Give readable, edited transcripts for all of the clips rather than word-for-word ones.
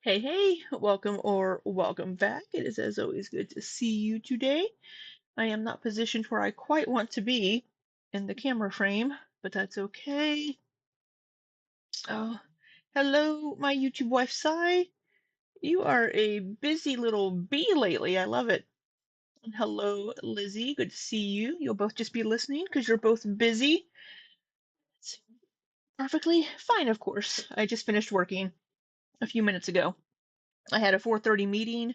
Hey, hey, welcome or welcome back. It is, as always, good to see you today. I am not positioned where I quite want to be in the camera frame, but that's okay. Oh, hello, my YouTube wife, Sai. You are a busy little bee lately. I love it. And hello, Lizzie. Good to see you. You'll both just be listening because you're both busy. It's perfectly fine, of course. I just finished working a few minutes ago. I had a 4:30 meeting.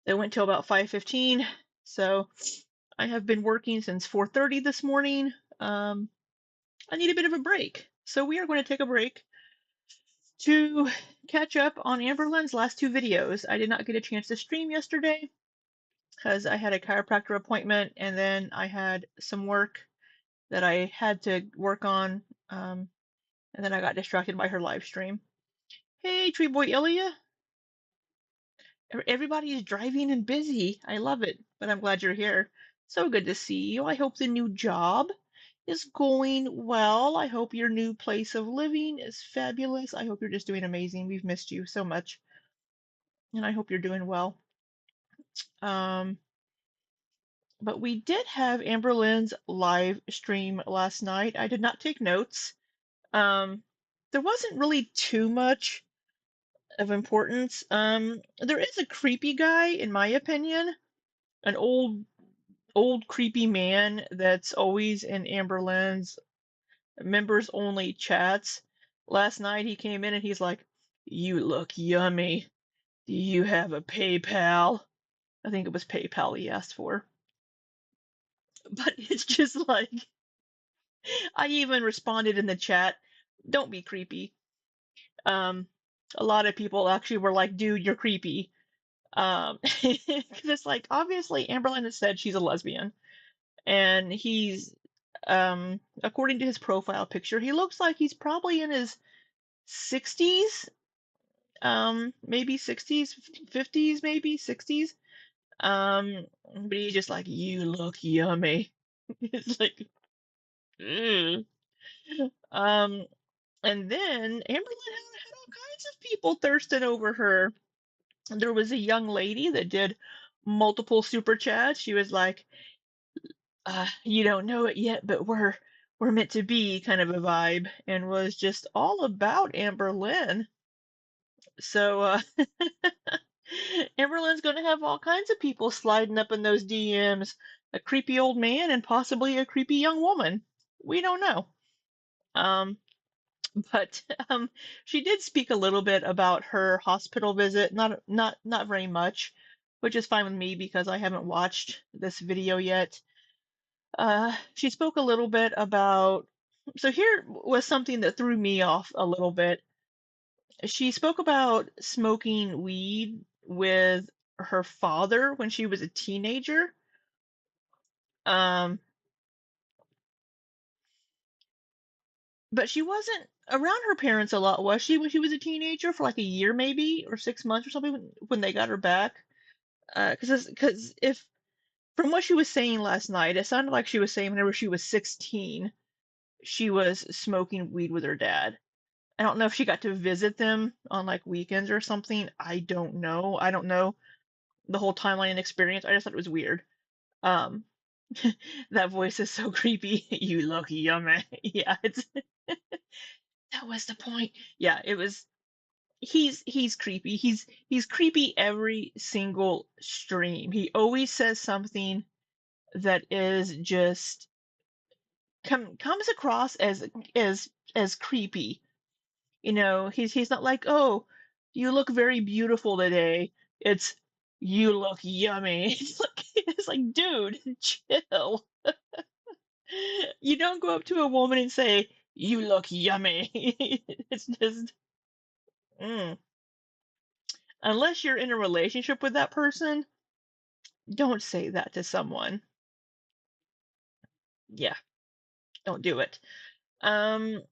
It went till about 5:15. So I have been working since 4:30 this morning. Um, I need a bit of a break. So we are going to take a break to catch up on Amberlynn's last two videos. I did not get a chance to stream yesterday because I had a chiropractor appointment and then I had some work that I had to work on. And then I got distracted by her live stream. Hey, Tree Boy Ilya. Everybody is driving and busy. I love it, but I'm glad you're here. So good to see you. I hope the new job is going well. I hope your new place of living is fabulous. I hope you're just doing amazing. We've missed you so much, and I hope you're doing well. Um, but we did have Amberlynn's live stream last night. I did not take notes. Um, there wasn't really too much of importance. There is a creepy guy, in my opinion, an old creepy man that's always in Amberlynn's members only chats. Last night he came in and he's like, "You look yummy. Do you have a PayPal?" I think it was PayPal he asked for. But it's just like, I even responded in the chat, "Don't be creepy." Um, a lot of people actually were like, "Dude, you're creepy." 'Cause it's like, obviously Amberlynn has said she's a lesbian, and he's according to his profile picture, he looks like he's probably in his 60s, maybe 60s, 50s, maybe 60s. But he's just like, "You look yummy." It's like, "Ugh." Um, and then Amberlynn had all kinds of people thirsting over her. There was a young lady that did multiple super chats. She was like, "You don't know it yet, but we're meant to be," kind of a vibe, and was just all about Amberlynn. So Amberlynn's going to have all kinds of people sliding up in those DMs. A creepy old man and possibly a creepy young woman. We don't know. Um, but she did speak a little bit about her hospital visit. Not very much, which is fine with me because I haven't watched this video yet. She spoke a little bit about. So here was something that threw me off a little bit. She spoke about smoking weed with her father when she was a teenager. Um, but she wasn't around her parents a lot, was she, when she was a teenager for like a year maybe or 6 months or something when they got her back? Because if from what she was saying last night, it sounded like she was saying whenever she was 16, she was smoking weed with her dad. I don't know if she got to visit them on like weekends or something. I don't know. I don't know the whole timeline and experience. I just thought it was weird. Um, that voice is so creepy. You look yummy. Yeah, it's that was the point. Yeah, it was. He's creepy. He's creepy every single stream. He always says something that is just comes across as creepy. You know, he's not like, "Oh, you look very beautiful today." It's, "You look yummy." It's like, dude, chill. You don't go up to a woman and say, "You look yummy." It's just, mm. Unless you're in a relationship with that person, don't say that to someone. Yeah, don't do it. Um,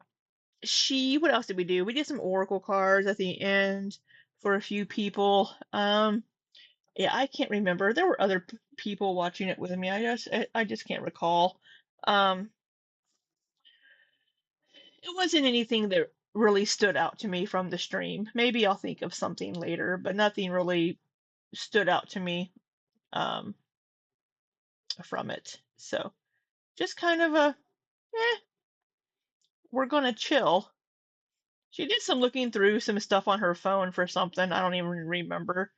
what else did we do? We did some oracle cards at the end for a few people. Yeah, I can't remember. There were other people watching it with me. I just can't recall. Um, it wasn't anything that really stood out to me from the stream. Maybe I'll think of something later, but nothing really stood out to me um, from it. So just kind of a, eh, we're gonna chill. She did some looking through some stuff on her phone for something. I don't even remember.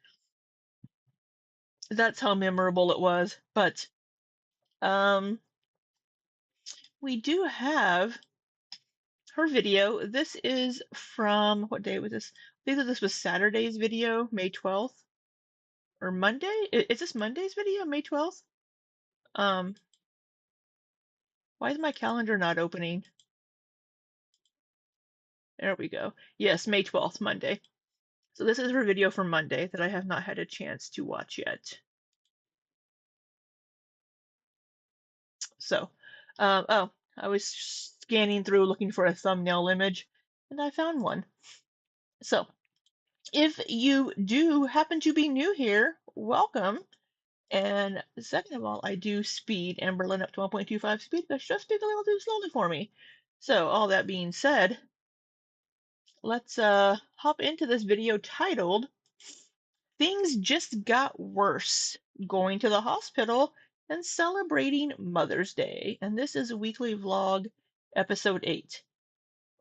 That's how memorable it was. But um, we do have her video. This is from what day was this? I think that this was Saturday's video, May 12th, or Monday. Is this Monday's video, May 12th? Um, why is my calendar not opening? There we go. Yes, May 12th, Monday. So this is her video for Monday that I have not had a chance to watch yet. So, oh, I was scanning through looking for a thumbnail image, and I found one. So, if you do happen to be new here, welcome. And second of all, I do speed Amberlynn up to 1.25 speed, but just speak a little too slowly for me. So, all that being said, let's hop into this video titled Things Just Got Worse, Going to the Hospital and Celebrating Mother's Day. And this is a weekly vlog, episode 8.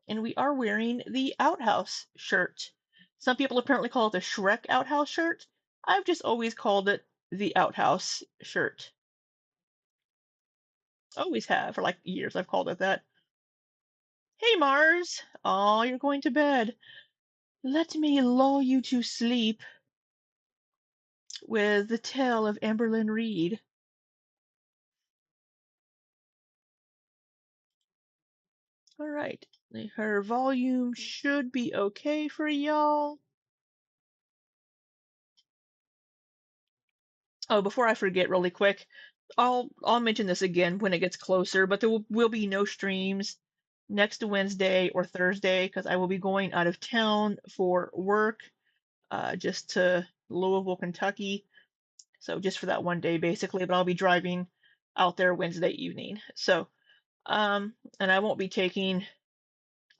And we are wearing the Outhouse shirt. Some people apparently call it the Shrek Outhouse shirt. I've just always called it the Outhouse shirt. Always have, for like years I've called it that. Hey Mars! Oh, you're going to bed. Let me lull you to sleep with the tale of Amberlynn Reed. All right, her volume should be okay for y'all. Oh, before I forget really quick, I'll mention this again when it gets closer, but there will be no streams next Wednesday or Thursday because I will be going out of town for work, just to Louisville, Kentucky. So just for that one day basically, but I'll be driving out there Wednesday evening. So, and I won't be taking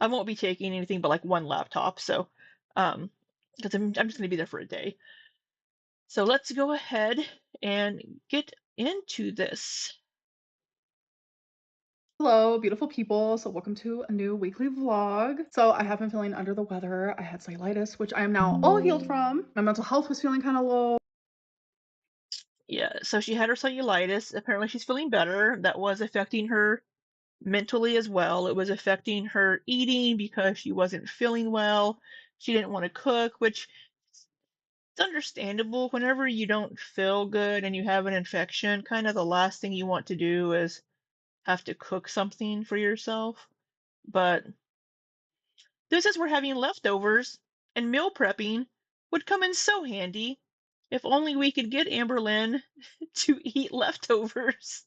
anything but like one laptop. So, because I'm just gonna be there for a day. So let's go ahead and get into this. Hello, beautiful people. So, welcome to a new weekly vlog. So, I have been feeling under the weather. I had cellulitis, which I am now all healed from. My mental health was feeling kind of low. Yeah, so she had her cellulitis. Apparently, she's feeling better. That was affecting her mentally as well. It was affecting her eating because she wasn't feeling well. She didn't want to cook, which it's understandable. Whenever you don't feel good and you have an infection, kind of the last thing you want to do is have to cook something for yourself. But this is where having leftovers and meal prepping would come in so handy. If only we could get Amberlynn to eat leftovers.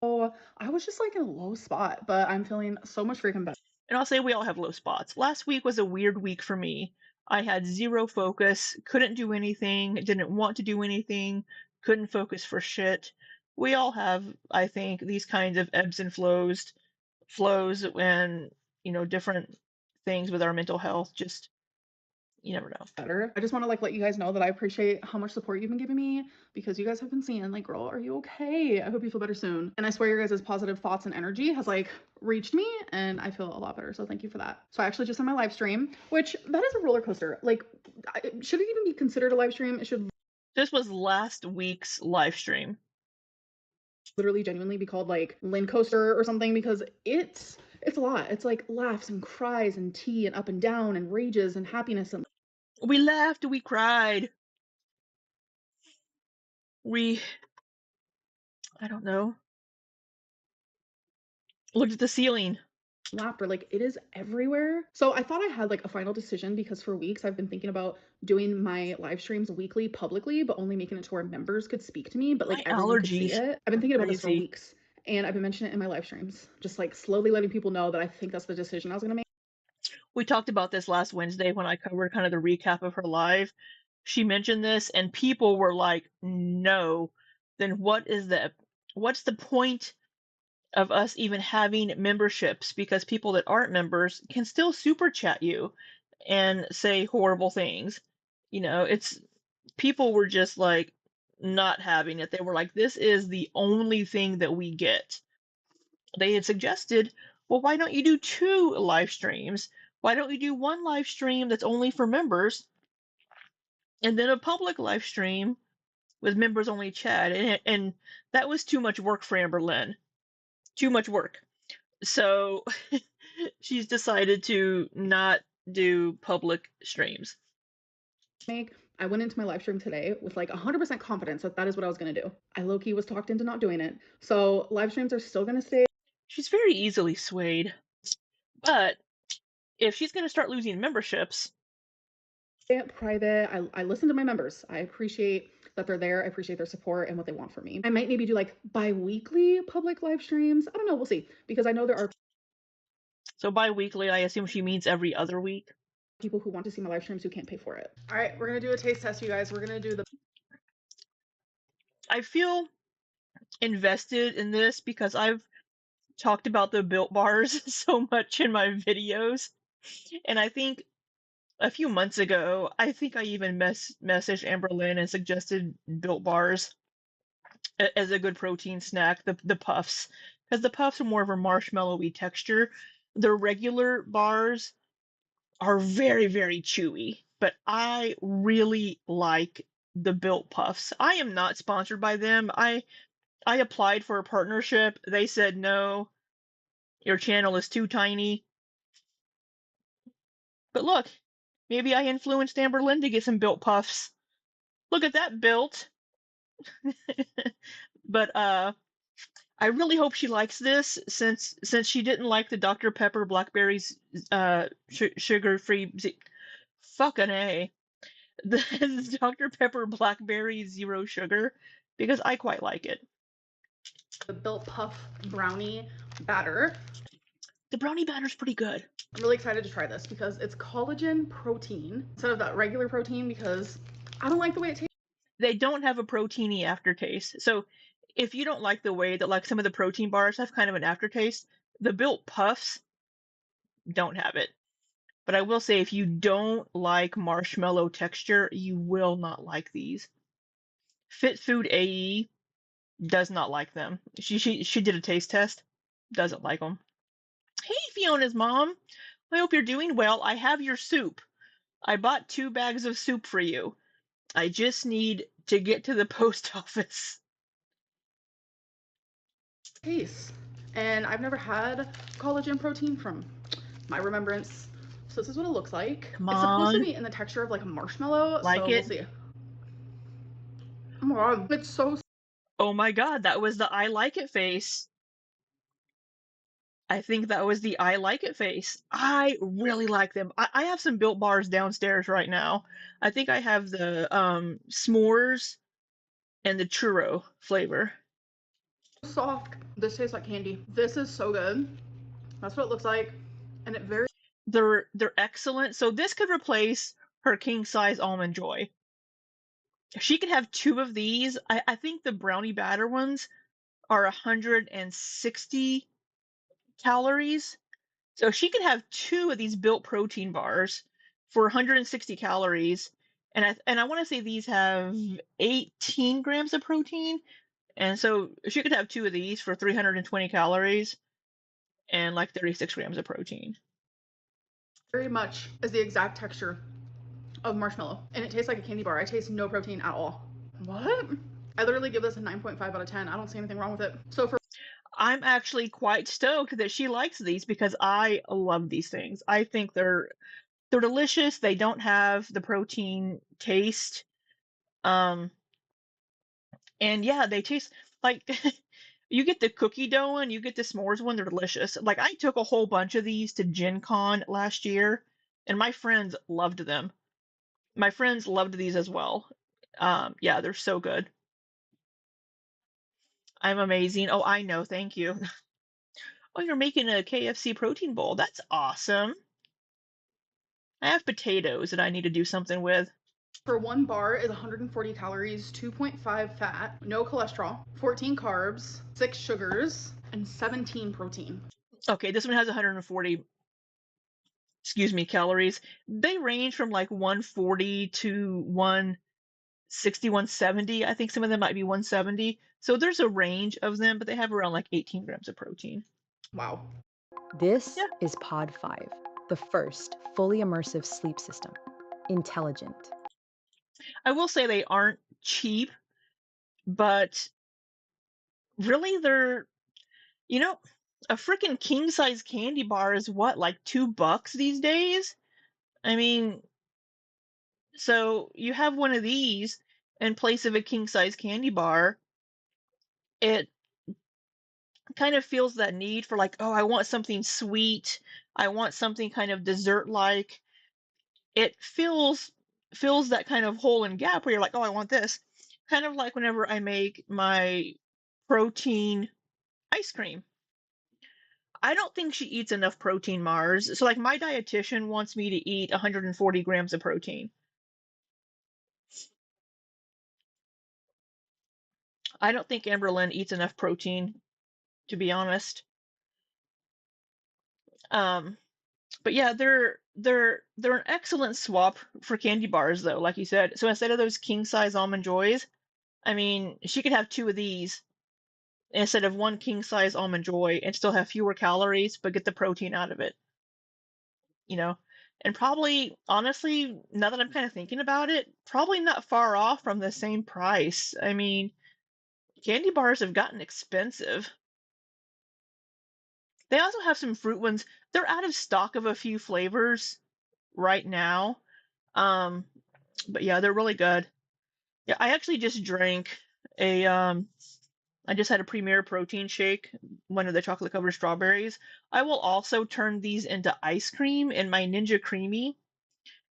So, I was just like in a low spot, but I'm feeling so much freaking better. And I'll say we all have low spots. Last week was a weird week for me. I had zero focus, couldn't do anything, didn't want to do anything, couldn't focus for shit. We all have, I think, these kinds of ebbs and flows when, different things with our mental health. Just, you never know. I just want to like let you guys know that I appreciate how much support you've been giving me because you guys have been saying like, "Girl, are you okay? I hope you feel better soon." And I swear your guys' positive thoughts and energy has like reached me and I feel a lot better. So thank you for that. So I actually just had my live stream, which that is a roller coaster. Like, should it even be considered a live stream? It should This was last week's live stream. literally genuinely be called like Lynn Coaster or something because it's a lot. It's like laughs and cries and tea and up and down and rages and happiness and We laughed, we cried. I don't know, looked at the ceiling. laughter. Like it is everywhere. So I thought I had like a final decision because for weeks I've been thinking about doing my live streams weekly publicly, but only making it to where members could speak to me, but like My everyone could see allergies it. I've been are thinking about this for crazy. weeks and I've been mentioning it in my live streams, just like slowly letting people know that I think that's the decision I was gonna make. We talked about this last Wednesday when I covered kind of the recap of her live. She mentioned this, and people were like, no, then what's the point of us even having memberships because people that aren't members can still super chat you and say horrible things. It's people were just like not having it. They were like, this is the only thing that we get. They had suggested, well, why don't you do two live streams? Why don't you do one live stream that's only for members and then a public live stream with members only chat? And that was too much work for Amberlynn. Too much work. So she's decided to not do public streams. I went into my live stream today with like 100% confidence that that is what I was going to do. I low-key was talked into not doing it. So live streams are still going to stay She's very easily swayed. But if she's going to start losing memberships, private. I listen to my members. I appreciate that they're there. I appreciate their support and what they want from me. I might maybe do like bi-weekly public live streams. I don't know. We'll see. Because I know there are so bi-weekly, I assume she means every other week. people who want to see my live streams who can't pay for it. All right, we're going to do a taste test, you guys. We're going to do the I feel invested in this because I've talked about the Built Bars so much in my videos. And I think a few months ago, I think I even messaged Amberlynn and suggested Built Bars as a good protein snack, the puffs, because the puffs are more of a marshmallowy texture. The regular bars are very, very chewy, but I really like the Built Puffs. I am not sponsored by them. I applied for a partnership. They said no, your channel is too tiny. But look, maybe I influenced Amberlynn to get some Built Puffs. Look at that, Built. But I really hope she likes this since she didn't like the Dr. Pepper blackberries sugar-free fucking A. The Dr. Pepper blackberry zero sugar because I quite like it. the Built Puff brownie batter. The brownie batter's pretty good. I'm really excited to try this because it's collagen protein instead of that regular protein because I don't like the way it tastes. They don't have a proteiny aftertaste. So if you don't like the way that like some of the protein bars have kind of an aftertaste, the Built Puffs don't have it. But I will say if you don't like marshmallow texture, you will not like these. Fit Food AE does not like them. She did a taste test, doesn't like them. Hey, Fiona's mom. I hope you're doing well. I have your soup. I bought 2 bags of soup for you. I just need to get to the post office. Taste. And I've never had collagen protein from my remembrance. So this is what it looks like. Come It's supposed to on. be in the texture of like a marshmallow. Like so it? we'll see. Oh my god, it's so Oh my god, that was the I like it face. I think that was the I like it face. I really like them. I have some Built Bars downstairs right now. I think I have the s'mores and the churro flavor. soft. This tastes like candy. This is so good. That's what it looks like. And it very They're excellent. So this could replace her king size almond joy. She could have 2 of these. I think the brownie batter ones are 160 calories. So she could have 2 of these Built protein bars for 160 calories. And I want to say these have 18 grams of protein. And so she could have 2 of these for 320 calories and like 36 grams of protein. very much is the exact texture of marshmallow. And it tastes like a candy bar. I taste no protein at all. What? I literally give this a 9.5 out of 10. I don't see anything wrong with it. So for I'm actually quite stoked that she likes these because I love these things. I think they're delicious. They don't have the protein taste. And yeah, they taste like you get the cookie dough one, you get the s'mores one, they're delicious. Like I took a whole bunch of these to Gen Con last year and my friends loved them. My friends loved these as well. Yeah, they're so good. I'm amazing. Oh, I know. Thank you. Oh, you're making a KFC protein bowl. That's awesome. I have potatoes that I need to do something with. for one bar is 140 calories, 2.5 fat, no cholesterol, 14 carbs, 6 sugars, and 17 protein. Okay, this one has 140, excuse me, calories. They range from like 140 to 160, 170. I think some of them might be 170. So there's a range of them, but they have around like 18 grams of protein. Wow. This Yeah, is Pod 5, the first fully immersive sleep system. Intelligent. I will say they aren't cheap, but really they're, you know, a freaking king size candy bar is what, like $2 these days? I mean, so you have one of these in place of a king size candy bar. It kind of feels that need for like, oh, I want something sweet. I want something kind of dessert like. It fills that kind of hole and gap where you're like, oh, I want this. Kind of like whenever I make my protein ice cream. I don't think she eats enough protein, Mars. So like my dietitian wants me to eat 140 grams of protein. I don't think Amberlynn eats enough protein, to be honest. Um, but yeah, they're an excellent swap for candy bars though, like you said. So instead of those king size almond joys, I mean, she could have two of these instead of one king size almond joy and still have fewer calories, but get the protein out of it, you know? And probably, honestly, now that I'm kind of thinking about it, probably not far off from the same price. I mean, candy bars have gotten expensive. They also have some fruit ones. They're out of stock of a few flavors right now. Um, but yeah, they're really good. Yeah, I actually just drank a I just had a Premier protein shake, one of the chocolate covered strawberries. I will also turn these into ice cream in my Ninja Creamy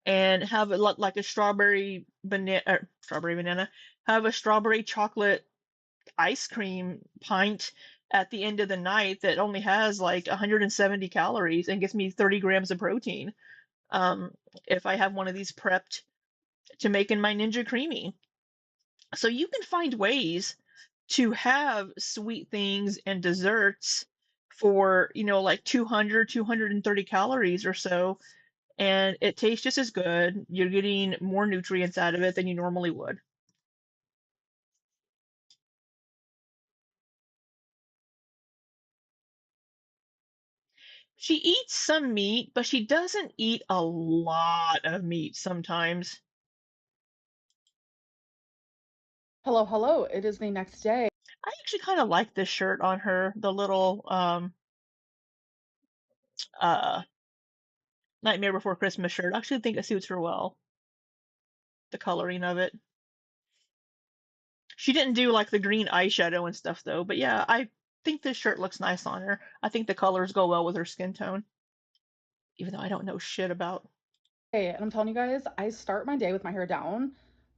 and have it like a strawberry banana, have a strawberry chocolate ice cream pint at the end of the night that only has like 170 calories and gets me 30 grams of protein. Um, if I have one of these prepped to make in my Ninja Creamy. So you can find ways to have sweet things and desserts for, like 200, 230 calories or so, and it tastes just as good. You're getting more nutrients out of it than you normally would. She eats some meat, but she doesn't eat a lot of meat sometimes. Hello, hello. It is the next day. I actually kind of like this shirt on her, the little uh Nightmare Before Christmas shirt. I actually think it suits her well, the coloring of it. She didn't do like the green eyeshadow and stuff though, but yeah, I think this shirt looks nice on her. I think the colors go well with her skin tone, even though I don't know shit about. Hey, and I'm telling you guys, I start my day with my hair down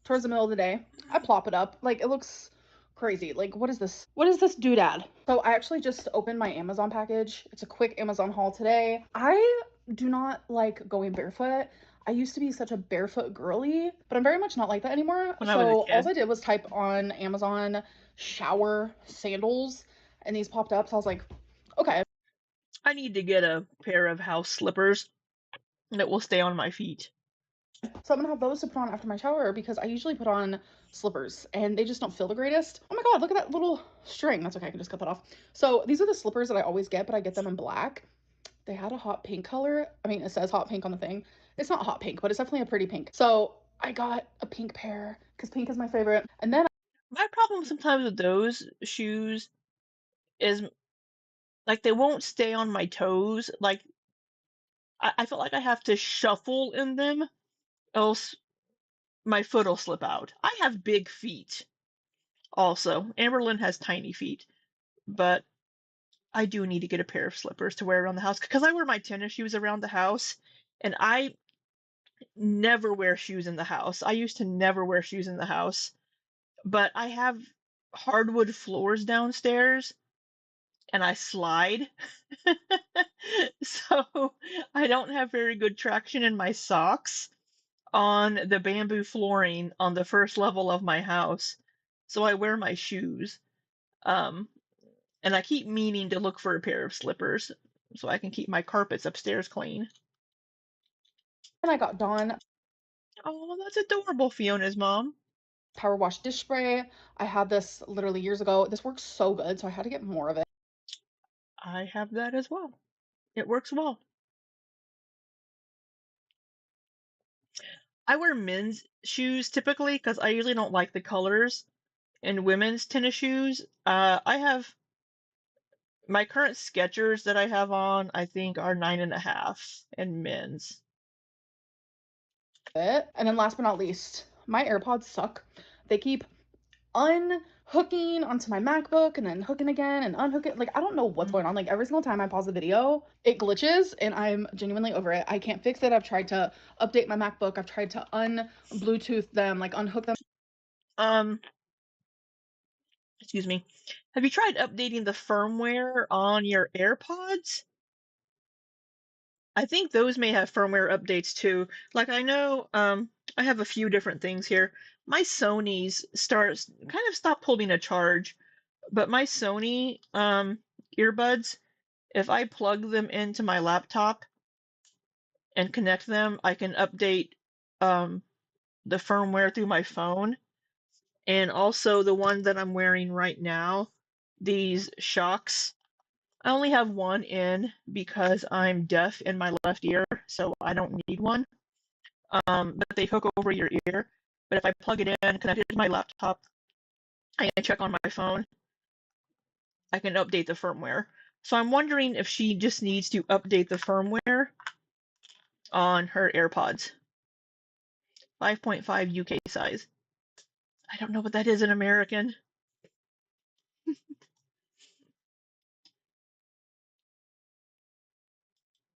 towards the middle of the day. I plop it up. Like it looks crazy. Like what is this? What is this doodad? So I actually just opened my Amazon package. It's a quick Amazon haul today. I do not like going barefoot. I used to be such a barefoot girly, but I'm very much not like that anymore. When I was a So all kid. I did was type on Amazon shower sandals and these popped up. So I was like, okay. I need to get a pair of house slippers that will stay on my feet. So I'm gonna have those to put on after my shower because I usually put on slippers and they just don't feel the greatest. Oh my god, look at that little string. That's okay, I can just cut that off. So these are the slippers that I always get, but I get them in black. They had a hot pink color. I mean, it says hot pink on the thing. It's not hot pink, but it's definitely a pretty pink. So I got a pink pair because pink is my favorite. And then My problem sometimes with those shoes is like they won't stay on my toes. Like I feel like I have to shuffle in them, else my foot will slip out. I have big feet also. Amberlynn has tiny feet, but I do need to get a pair of slippers to wear around the house because I wear my tennis shoes around the house and I never wear shoes in the house. I used to never wear shoes in the house, but I have hardwood floors downstairs and I slide. So I don't have very good traction in my socks on the bamboo flooring on the first level of my house. So I wear my shoes. Um, And I keep meaning to look for a pair of slippers so I can keep my carpets upstairs clean. And I got Dawn Oh, that's adorable, Fiona's mom. Power Wash Dish Spray. I had this literally years ago. This works so good, so I had to get more of it. I have that as well. It works well. I wear men's shoes typically because I usually don't like the colors in women's tennis shoes. I have my current Skechers that I have on, I think, are 9.5 in men's. And then last but not least, my AirPods suck. They keep unhooking onto my MacBook and then hooking again and unhooking. Like, I don't know what's going on. Like, every single time I pause the video, it glitches and I'm genuinely over it. I can't fix it. I've tried to update my MacBook. I've tried to Bluetooth them, like unhook them. Um, excuse me. Have you tried updating the firmware on your AirPods? I think those may have firmware updates too. Like I know, I have a few different things here. My Sony's starts kind of stopped holding a charge, but my Sony earbuds, if I plug them into my laptop and connect them, I can update um the firmware through my phone. And also the one that I'm wearing right now, these shocks. I only have one in because I'm deaf in my left ear, so I don't need one. But they hook over your ear. But if I plug it in, connect it to my laptop, I can check on my phone, I can update the firmware. So I'm wondering if she just needs to update the firmware on her AirPods. 5.5 UK size. I don't know what that is in American.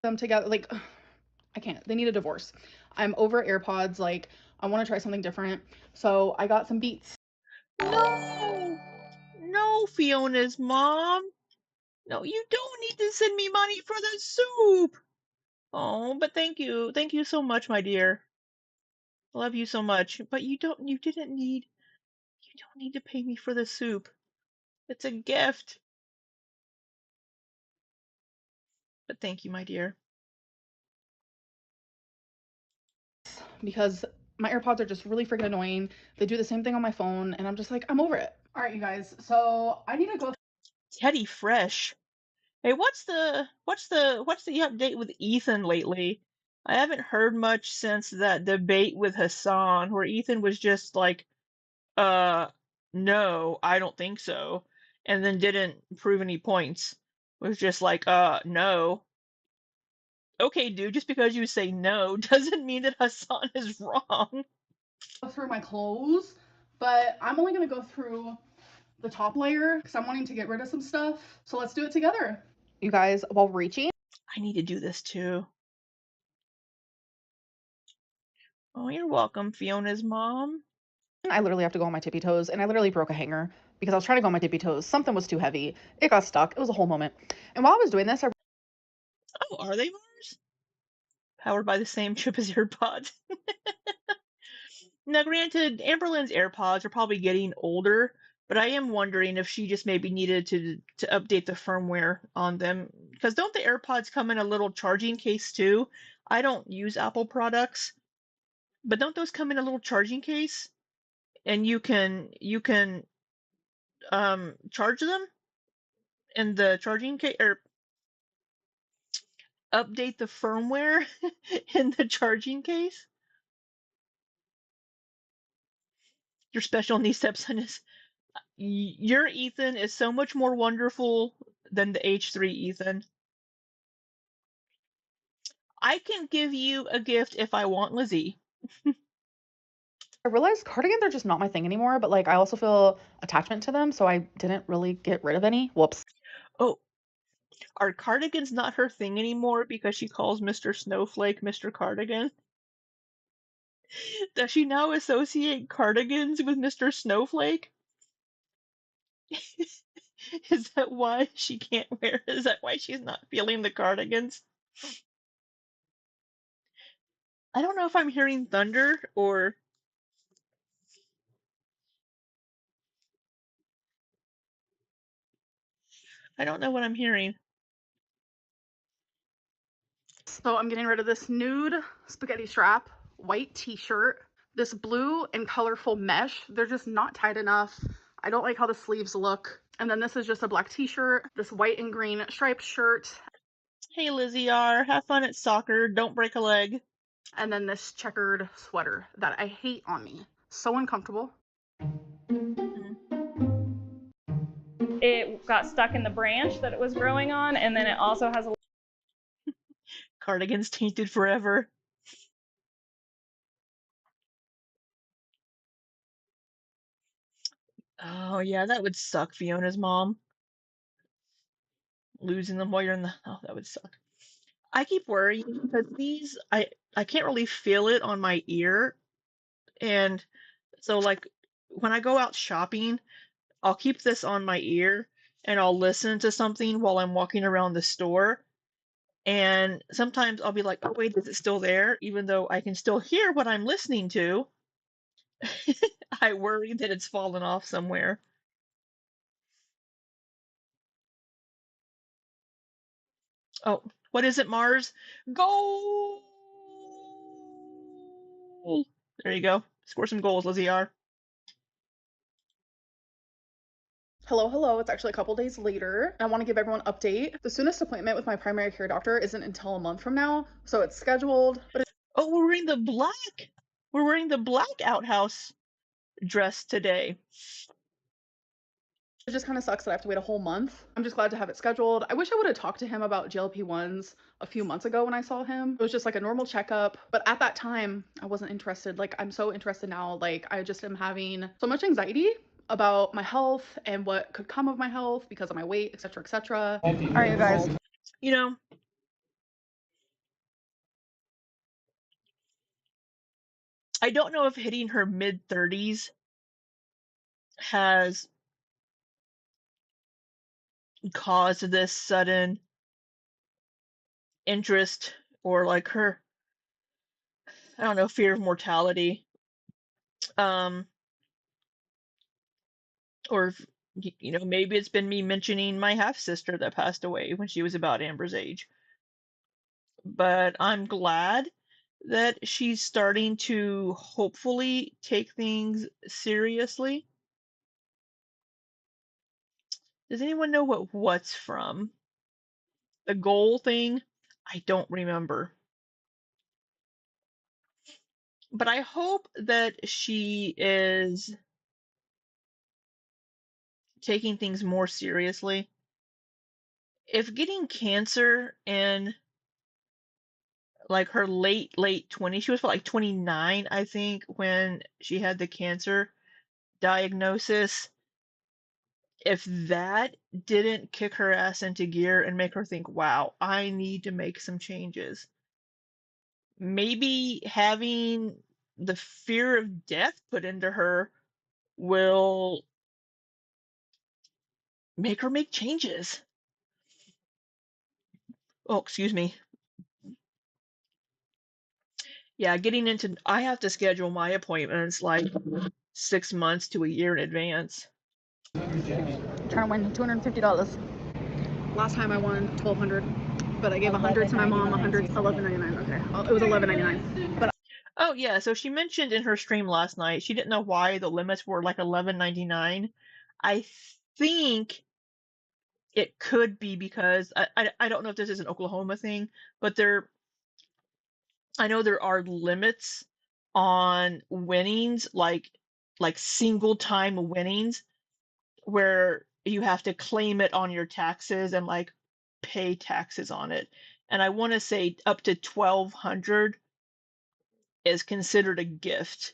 Them together. Like, I can't. They need a divorce. I'm over AirPods. Like, I want to try something different. So I got some Beats. No! No, Fiona's mom. No, you don't need to send me money for the soup. Oh, but thank you. Thank you so much, my dear. Love you so much. But you don't need to pay me for the soup. It's a gift. But thank you, my dear. Because my AirPods are just really freaking annoying. They do the same thing on my phone, and I'm just like, I'm over it. All right, you guys. So I need to go. Teddy Fresh. Hey, what's the update with Ethan lately? I haven't heard much since that debate with Hassan where Ethan was just like, uh, no, I don't think so, and then didn't prove any points. Was just like, no. Okay, dude, just because you say no doesn't mean that Hassan is wrong. Through my clothes, but I'm only gonna go through the top layer because I'm wanting to get rid of some stuff. So let's do it together. You guys, while reaching, I need to do this too. Oh, you're welcome, Fiona's mom. I literally have to go on my tippy toes, and I literally broke a hanger because I was trying to go on my tippy toes. Something was too heavy. It got stuck. It was a whole moment. And while I was doing this, I Oh, are they Mars? Powered by the same chip as your pod. Now, granted, Amberlynn's AirPods are probably getting older, but I am wondering if she just maybe needed to update the firmware on them. Because don't the AirPods come in a little charging case too? I don't use Apple products, but don't those come in a little charging case? And you can charge them in the charging case or update the firmware in the charging case? Your special needs stepson is your Ethan is so much more wonderful than the H3 Ethan. I can give you a gift if I want, Lizzie. realized cardigans are just not my thing anymore, but like I also feel attachment to them, so I didn't really get rid of any. Whoops. Oh, are cardigans not her thing anymore because she calls Mr. Snowflake Mr. Cardigan? Does she now associate cardigans with Mr. Snowflake? Is that why she can't wear? Is that why she's not feeling the cardigans? I don't know if I'm hearing thunder or I don't know what I'm hearing. So I'm getting rid of this nude spaghetti strap, white t-shirt, this blue and colorful mesh. They're just not tight enough. I don't like how the sleeves look. And then this is just a black t-shirt, this white and green striped shirt, Hey, Lizzie R. Have fun at soccer. Don't break a leg. and then this checkered sweater that I hate on me. So uncomfortable. It got stuck in the branch that it was growing on, and then it also has a Cardigan's tainted forever. Oh, yeah, that would suck, Fiona's mom. Losing them while you're in the... Oh, that would suck. I keep worrying because these... I can't really feel it on my ear. And so, like, when I go out shopping, I'll keep this on my ear and I'll listen to something while I'm walking around the store. And sometimes I'll be like, oh, wait, is it still there? Even though I can still hear what I'm listening to, I worry that it's fallen off somewhere. Oh, what is it, Mars? Goal! There you go. Score some goals, Lizzie R. Hello, hello. It's actually a couple days later. I want to give everyone an update. The soonest appointment with my primary care doctor isn't until a month from now, so it's scheduled, but Oh, we're wearing the black. We're wearing the black outhouse dress today. it just kind of sucks that I have to wait a whole month. I'm just glad to have it scheduled. I wish I would have talked to him about GLP-1s a few months ago when I saw him. It was just like a normal checkup, but at that time, I wasn't interested. Like, I'm so interested now. Like, I just am having so much anxiety about my health and what could come of my health because of my weight, etc., etc. All right, you guys. You know, I don't know if hitting her mid 30s has caused this sudden interest or like her, I don't know, fear of mortality. Um, or you know, maybe it's been me mentioning my half sister that passed away when she was about Amber's age. But I'm glad that she's starting to hopefully take things seriously. Does anyone know what what's from? The goal thing? I don't remember. But I hope that she is taking things more seriously. If getting cancer in like her late 20s, she was like 29, I think, when she had the cancer diagnosis. If that didn't kick her ass into gear and make her think, wow, I need to make some changes, maybe having the fear of death put into her will make her make changes. Oh, excuse me. Yeah, getting into, I have to schedule my appointments like 6 months to a year in advance. I'm trying to win $250. Last time I won $1,200, but I gave $100 to my mom, $11.99. Okay, it was $11.99. But Oh yeah, so she mentioned in her stream last night she didn't know why the limits were like $11.99. I think it could be because I don't know if this is an Oklahoma thing, but I know there are limits on winnings, like single time winnings, where you have to claim it on your taxes and like pay taxes on it. And I want to say up to 1,200 is considered a gift.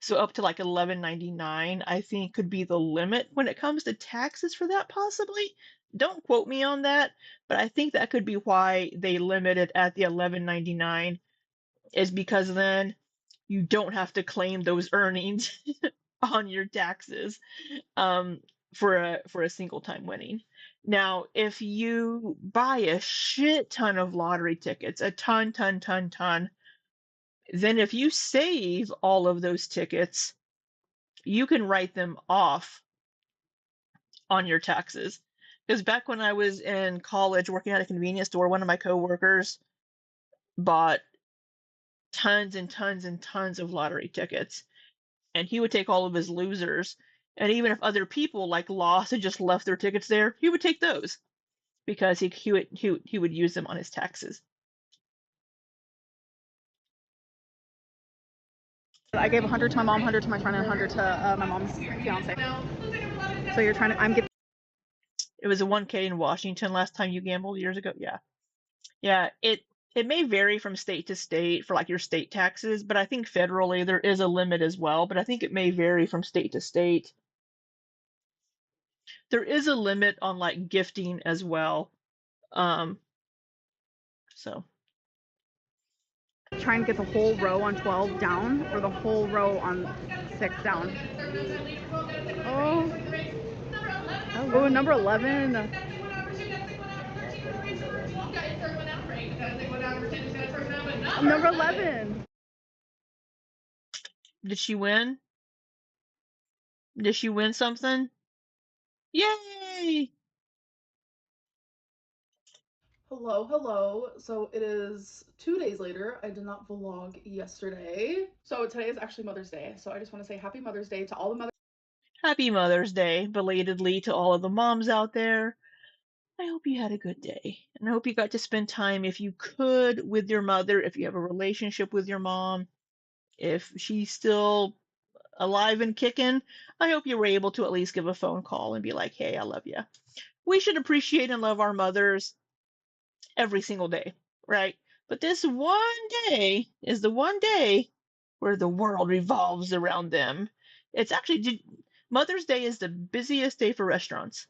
So up to like 11.99, I think could be the limit when it comes to taxes for that possibly. Don't quote me on that, but I think that could be why they limit it at the 11.99 is because then you don't have to claim those earnings on your taxes um, for a single time winning. Now, if you buy a shit ton of lottery tickets, a ton, then if you save all of those tickets, you can write them off on your taxes. Because back when I was in college working at a convenience store, one of my coworkers bought tons and tons and tons of lottery tickets, and he would take all of his losers, and even if other people like lost and just left their tickets there, he would take those because he would use them on his taxes. I gave 100 to my mom, 100 to my friend, and 100 to my mom's fiance. So you're trying to, I'm getting. It was a 1K in Washington last time you gambled years ago. Yeah. Yeah, it may vary from state to state for like your state taxes, but I think federally there is a limit as well, but I think it may vary from state to state. There is a limit on like gifting as well. So Try and get the whole row on 12 down or the whole row on 6 down. Oh, oh, number 11. Number 11. did she win? Did she win something? Yay! Hello, hello. So it is 2 days later. I did not vlog yesterday. So today is actually Mother's Day. So I just want to say happy Mother's Day to all the mothers. Happy Mother's Day, belatedly to all of the moms out there. I hope you had a good day, and I hope you got to spend time, if you could, with your mother, if you have a relationship with your mom, if she's still alive and kicking. I hope you were able to at least give a phone call and be like, hey, I love you. We should appreciate and love our mothers every single day, right? But this one day is the one day where the world revolves around them. It's actually Mother's Day is the busiest day for restaurants.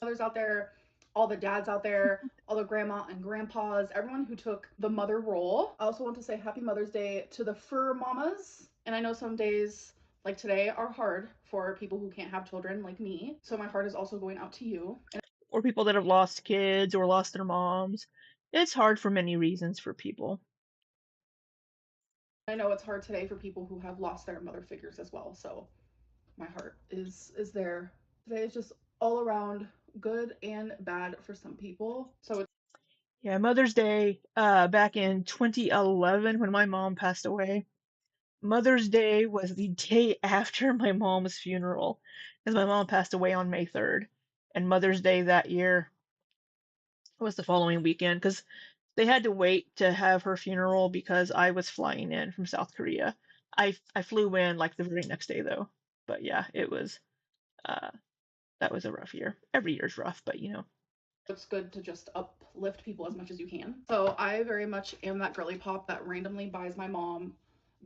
Mothers out there, all the dads out there, all the grandma and grandpas, everyone who took the mother role. I also want to say happy Mother's Day to the fur mamas. And I know some days like today are hard for people who can't have children like me. So my heart is also going out to you. Or people that have lost kids or lost their moms. It's hard for many reasons for people. I know it's hard today for people who have lost their mother figures as well. So my heart is there. Today is just all around good and bad for some people. So it's Yeah, Mother's Day, back in 2011 when my mom passed away. Mother's Day was the day after my mom's funeral, because my mom passed away on May 3rd, and Mother's Day that year was the following weekend, because they had to wait to have her funeral because I was flying in from South Korea. I flew in like the very next day though, but yeah, it was uh that was a rough year. Every year's rough, but you know. it's good to just uplift people as much as you can. So I very much am that girly pop that randomly buys my mom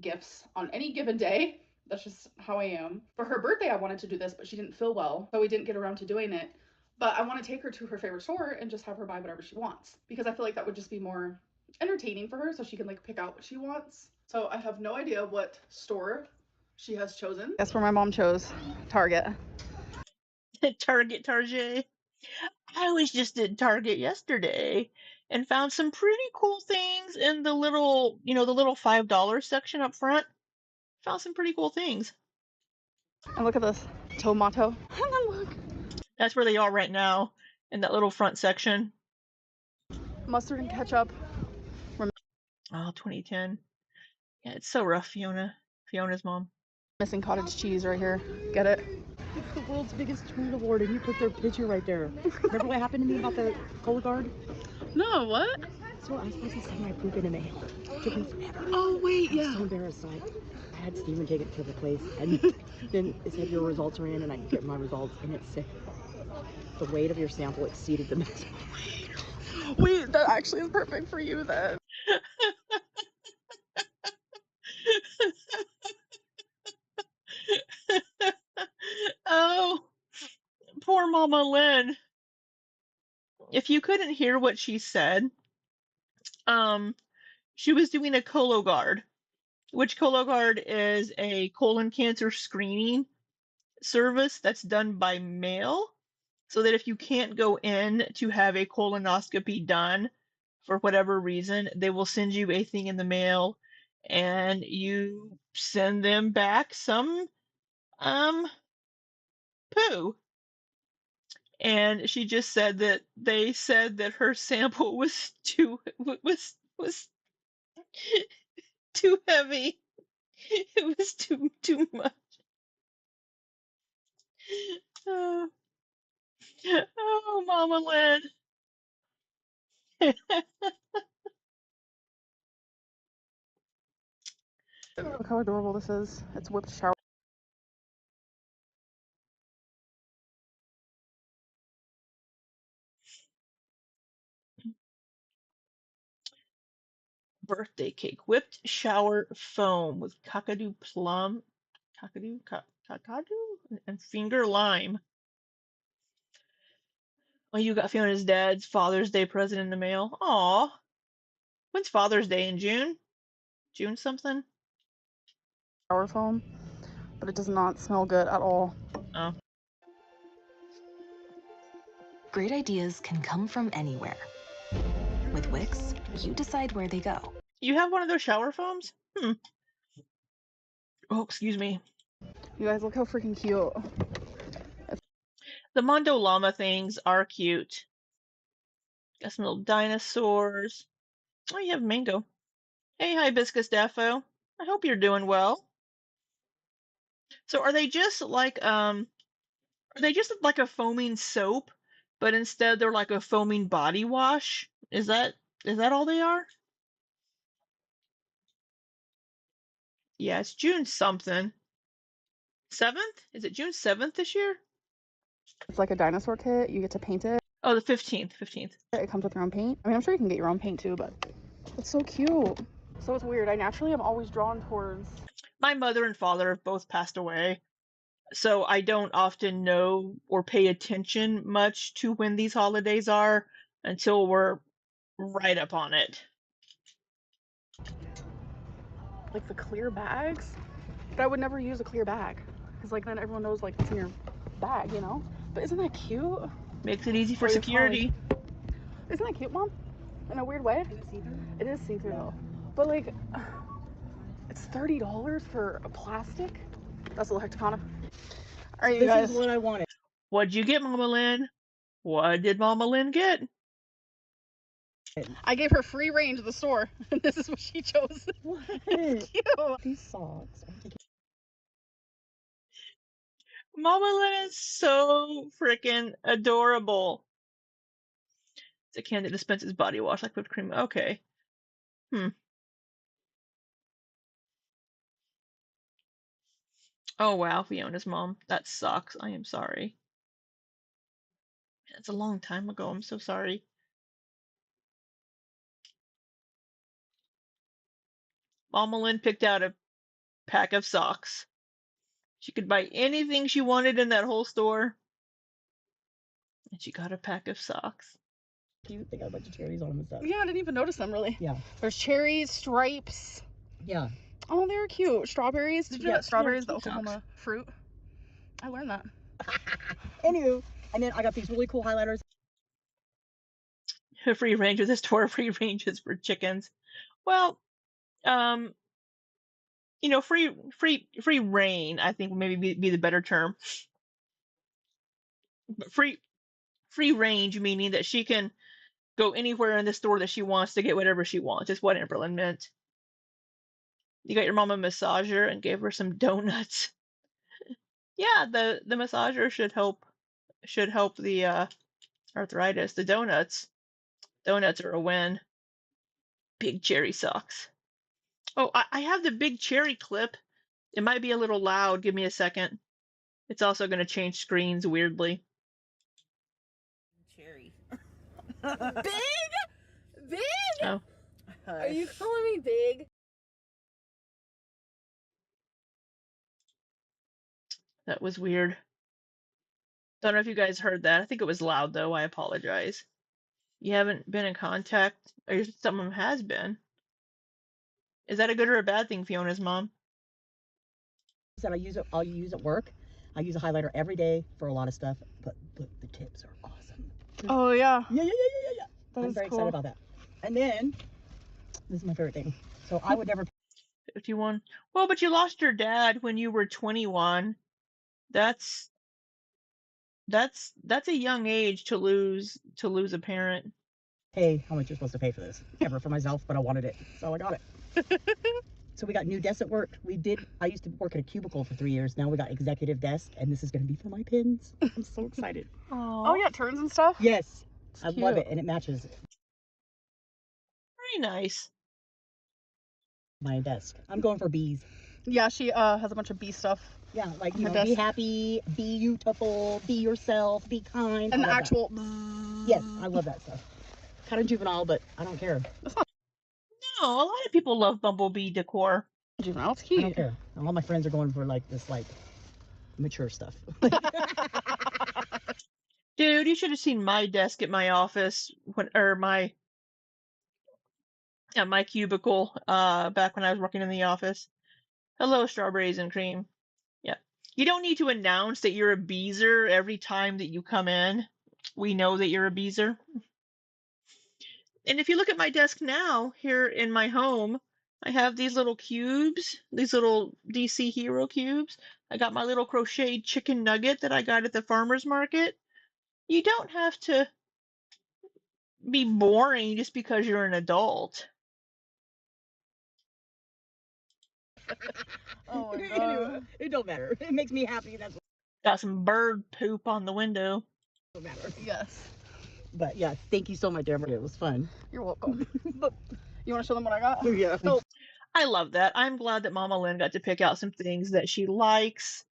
gifts on any given day. That's just how I am. For her birthday, I wanted to do this, but she didn't feel well, so we didn't get around to doing it. But I want to take her to her favorite store and just have her buy whatever she wants, because I feel like that would just be more entertaining for her, so she can like pick out what she wants. So I have no idea what store she has chosen. Guess where my mom chose? Target. Target. I was just at Target yesterday and found some pretty cool things in the little, the little $5 section up front. Found some pretty cool things. And look at this tomato. Look. That's where they are right now, in that little front section. Mustard and ketchup. Oh, 2010. Yeah, it's so rough, Fiona's mom. Missing cottage cheese right here. Get it? It's the world's biggest tweet award, and you put their picture right there. Remember what happened to me about the Cola Guard? No, what? So I was supposed to send my poop in the mail. It took me forever. Oh, wait, I was so embarrassed. I had Steven take it to the place, and then it said your results are in, and I get my results, and it said the weight of your sample exceeded the maximum weight. Wait, that actually is perfect for you then. Oh, poor Mama Lynn. If you couldn't hear what she said, she was doing a Cologuard, which Cologuard is a colon cancer screening service that's done by mail, so that if you can't go in to have a colonoscopy done for whatever reason, they will send you a thing in the mail, and you send them back some poo. and she just said that they said that her sample was was too heavy. It was too much. Oh, oh Mama Lynn. Look how adorable this is. It's whipped shower. Birthday cake, whipped shower foam with kakadu plum, kakadu, and finger lime. Oh, you got Fiona's dad's Father's Day present in the mail. Aw, when's Father's Day, in June? June something? Shower foam, but it does not smell good at all. Oh, Great ideas can come from anywhere. With Wix, you decide where they go. you have one of those shower foams? Oh, excuse me. You guys, look how freaking cute. The Mondo Llama things are cute. Got some little dinosaurs. Oh, you have mango. Hey, Hibiscus Daffo. I hope you're doing well. So are they just like a foaming soap, but instead they're like a foaming body wash? Is that all they are? Yeah, it's June something. 7th? Is it June 7th this year? It's like a dinosaur kit. You get to paint it. Oh, the 15th. 15th. It comes with your own paint. I mean, I'm sure you can get your own paint too, but it's so cute. So it's weird. I naturally am always drawn towards. My mother and father have both passed away, so I don't often know or pay attention much to when these holidays are until we're right up on it. Like the clear bags, but I would never use a clear bag because like then everyone knows like what's in your bag, you know. But isn't that cute? Makes it easy for Or your security. Isn't that cute, Mom? In a weird way. It is see-through though. But like, it's $30 for a plastic. That's a little hecticana. All right, you This guys. is what I wanted. What'd you get, Mama Lynn? What did Mama Lynn get? I gave her free range of the store, and this is what she chose. What? It's cute. These socks. Mama Lynn is so freaking adorable. It's a can that dispenses body wash like whipped cream. Okay. Oh wow, Fiona's mom. That sucks. I am sorry. That's a long time ago. I'm so sorry. Mama Lynn picked out a pack of socks. She could buy anything she wanted in that whole store. And she got a pack of socks. Cute. They got a bunch of cherries on them and stuff. Yeah, I didn't even notice them really. Yeah. There's cherries, stripes. Yeah. Oh, they're cute. Strawberries. Did you know Yeah, that strawberries the cute socks. Oklahoma fruit? I learned that. Anywho, and then I got these really cool highlighters. Free range with the store, free ranges for chickens. Well, free reign, I think would maybe be the better term. But free range meaning that she can go anywhere in the store that she wants to get whatever she wants. Is what Amberlynn meant. You got your mom a massager and gave her some donuts. Yeah, the massager should help the arthritis. The donuts are a win. Big cherry socks. Oh, I have the big cherry clip. It might be a little loud. Give me a second. It's also going to change screens weirdly. Cherry. Big? Oh, Are you calling me big? that was weird. Don't know if you guys heard that. I think it was loud though. I apologize. You haven't been in contact, or someone has been. Is that a good or a bad thing, Fiona's mom? Said I'll use at work. I use a highlighter every day for a lot of stuff, but the tips are awesome. Oh yeah. Yeah. That I'm is very cool. excited about that. And then this is my favorite thing. So I would never 51. Well, but you lost your dad when you were 21. That's That's a young age to lose a parent. Hey, how much you're supposed to pay for this? Never for myself, but I wanted it, so I got it. So we got new desks at work. I used to work at a cubicle for 3 years. Now we got executive desk, and this is going to be for my pins. I'm so excited. Oh, yeah, turns and stuff. Yes, It's I cute. love it, and it matches Very nice. my desk. I'm going for B's. Yeah, she has a bunch of bee stuff. Yeah, like, On you her know, be desk. happy, be beautiful, be yourself, be kind. And I the love actual. that. Yes, I love that stuff. Kind of juvenile, but I don't care. No, a lot of people love bumblebee decor. Juvenile, it's I cute. don't care. All my friends are going for like this, like, mature stuff. Dude, you should have seen my desk at my office or my at my cubicle back when I was working in the office. Hello, strawberries and cream. Yeah. You don't need to announce that you're a beezer every time that you come in. We know that you're a beezer. And if you look at my desk now, here in my home, I have these little cubes, these little DC hero cubes. I got my little crocheted chicken nugget that I got at the farmer's market. You don't have to be boring just because you're an adult. Oh my Anyway, god. it don't matter. It makes me happy. That's what Got some bird poop on the window. matters. Yes. But yeah, thank you so much, Amber. It was fun. You're welcome. You want to show them what I got? Yeah. So, I love that. I'm glad that Mama Lynn got to pick out some things that she likes.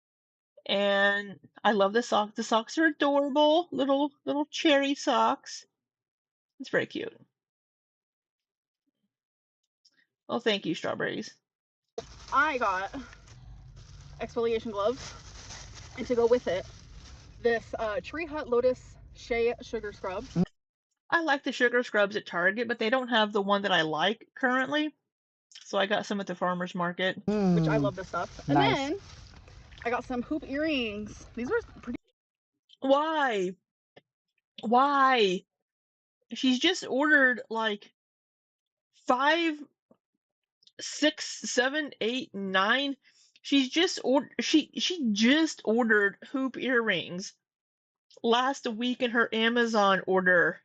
And I love the socks. The socks are adorable. Little cherry socks. It's very cute. Well, thank you, strawberries. I got exfoliation gloves, and to go with it, this Tree Hut Lotus Shea Sugar Scrub. I like the sugar scrubs at Target, but they don't have the one that I like currently. So I got some at the farmer's market. Which I love this stuff. And Nice. then I got some hoop earrings. These were pretty. Why? Why? She's just ordered like 5, 6, 7, 8, 9. She just ordered hoop earrings last week in her Amazon order.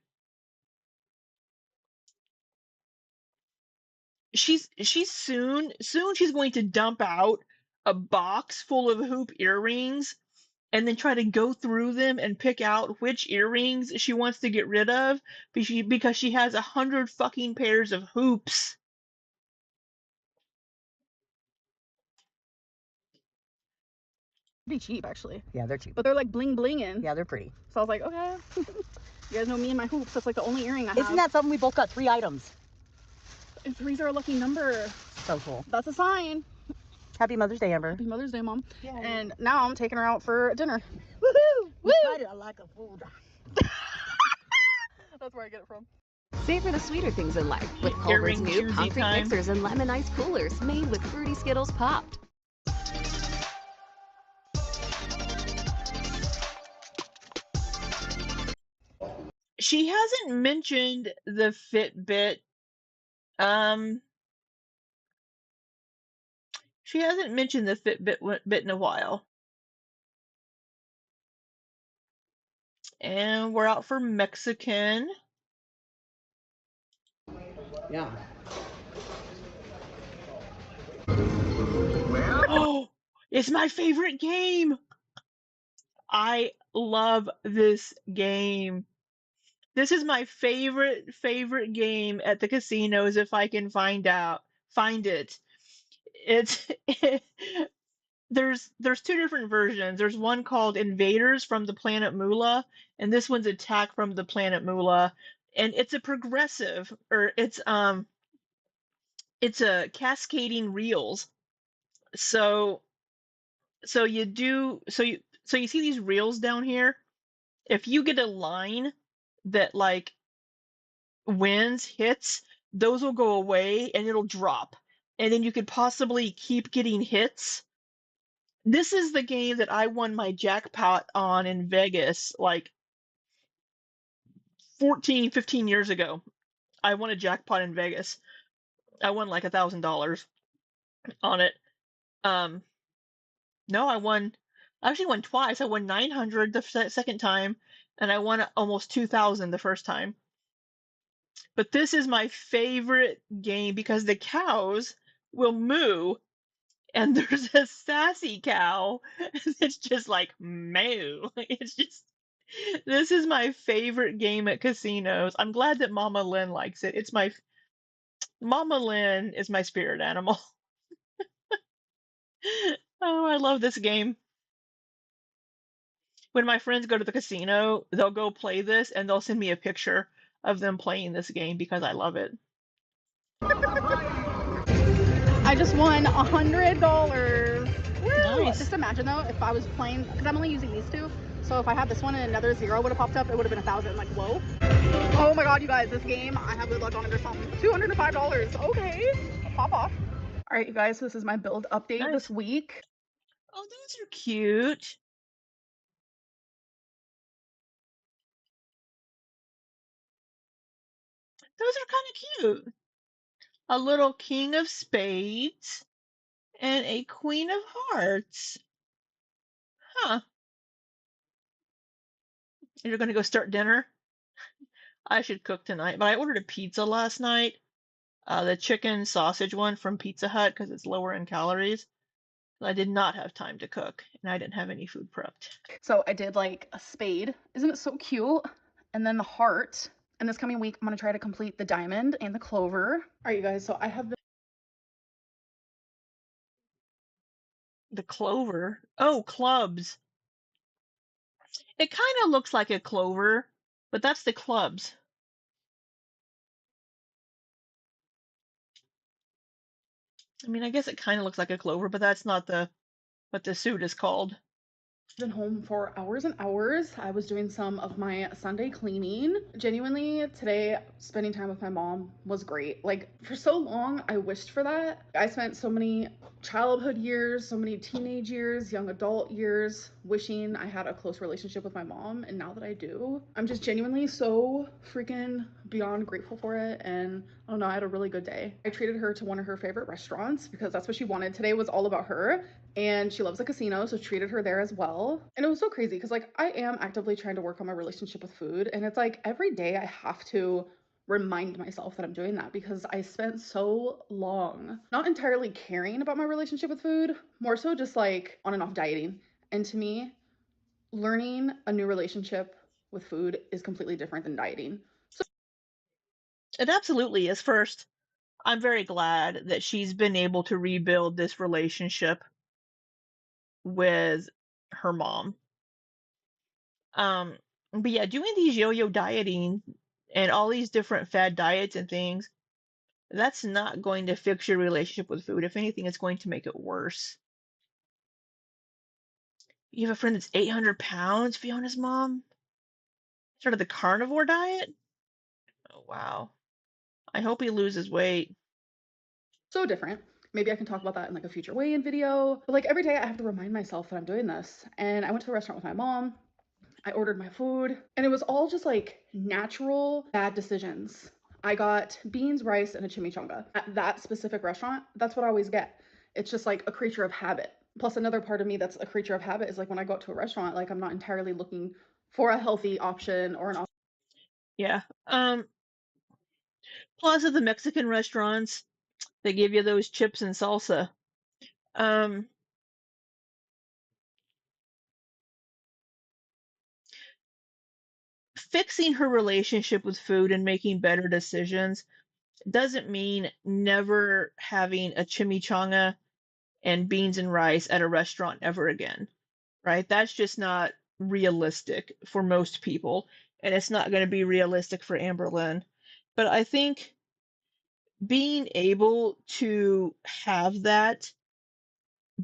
She's soon she's going to dump out a box full of hoop earrings and then try to go through them and pick out which earrings she wants to get rid of because she has 100 fucking pairs of hoops. Pretty cheap, actually. Yeah, they're cheap. But they're like bling blinging. Yeah, they're pretty. So I was like, okay. You guys know me and my hoops. That's like the only earring I have. Isn't that something? We both got 3 items. And 3s are a lucky number. So cool. That's a sign. Happy Mother's Day, Amber. Happy Mother's Day, Mom. Yeah. And now I'm taking her out for dinner. Woohoo! Woo! Excited. I like a food. That's where I get it from. Savor the sweeter things in life with Earring Culver's new choosy concrete time. mixers and lemon ice coolers made with fruity Skittles popped. She hasn't mentioned the Fitbit. She hasn't mentioned the Fitbit bit in a while. And we're out for Mexican. Yeah. Oh, it's my favorite game. I love this game. This is my favorite game at the casinos if I can find it. It's there's 2 different versions. There's one called Invaders from the Planet Moolah, and this one's Attack from the Planet Moolah. And it's a progressive, or it's a cascading reels. So you see these reels down here? If you get a line that like hits, those will go away and it'll drop. And then you could possibly keep getting hits. This is the game that I won my jackpot on in Vegas like 14, 15 years ago. I won a jackpot in Vegas. I won like $1,000 on it. No, I won I actually won twice. I won 900 the second time, and I won almost 2,000 the first time. But this is my favorite game because the cows will moo, and there's a sassy cow that's just like moo. It's just this is my favorite game at casinos. I'm glad that Mama Lynn likes it. It's my Mama Lynn is my spirit animal. Oh, I love this game. When my friends go to the casino, they'll go play this and they'll send me a picture of them playing this game because I love it. I just won $100. Woo! Nice. Just imagine though, if I was playing, because I'm only using these two. So if I had this one and another zero would have popped up, it would have been 1,000. Like, whoa. Oh my god, you guys, this game, I have good luck on it or something. $205. Okay. Pop off. All right, you guys, so this is my build update Nice. this week. Oh, those are cute. Those are kind of cute. A little king of spades and a queen of hearts. Huh. You're going to go start dinner? I should cook tonight, but I ordered a pizza last night. The chicken sausage one from Pizza Hut because it's lower in calories. I did not have time to cook, and I didn't have any food prepped. So I did like a spade. Isn't it so cute? And then the heart. And this coming week, I'm going to try to complete the diamond and the clover. All right, you guys, so I have The clover. Oh, clubs. It kind of looks like a clover, but that's the clubs. I mean, I guess it kind of looks like a clover, but that's not what the suit is called. been home for hours and hours. I was doing some of my Sunday cleaning. Genuinely, today, spending time with my mom was great. Like, for so long, I wished for that. I spent so many childhood years, so many teenage years, young adult years, wishing I had a close relationship with my mom. And now that I do, I'm just genuinely so freaking beyond grateful for it. And I don't know, I had a really good day. I treated her to one of her favorite restaurants because that's what she wanted. Today was all about her. And she loves the casino, so treated her there as well. And it was so crazy because like I am actively trying to work on my relationship with food, and it's like every day I have to remind myself that I'm doing that because I spent so long not entirely caring about my relationship with food, more so just like on and off dieting. And to me, learning a new relationship with food is completely different than dieting. It absolutely is. First, I'm very glad that she's been able to rebuild this relationship with her mom. But yeah, doing these yo-yo dieting and all these different fad diets and things, that's not going to fix your relationship with food. If anything, it's going to make it worse. You have a friend that's 800 pounds, Fiona's mom? Started the carnivore diet? Oh, wow. I hope he loses weight. So different. Maybe I can talk about that in like a future weigh-in video. But like every day I have to remind myself that I'm doing this. And I went to the restaurant with my mom. I ordered my food, and it was all just like natural bad decisions. I got beans, rice, and a chimichanga at that specific restaurant. That's what I always get. It's just like a creature of habit. Plus, another part of me that's a creature of habit is like when I go out to a restaurant, like I'm not entirely looking for a healthy option or an option. Yeah. Plus at the Mexican restaurants, they give you those chips and salsa. Um, Fixing her relationship with food and making better decisions doesn't mean never having a chimichanga and beans and rice at a restaurant ever again, right? That's just not realistic for most people, and it's not going to be realistic for Amberlynn. But I think being able to have that,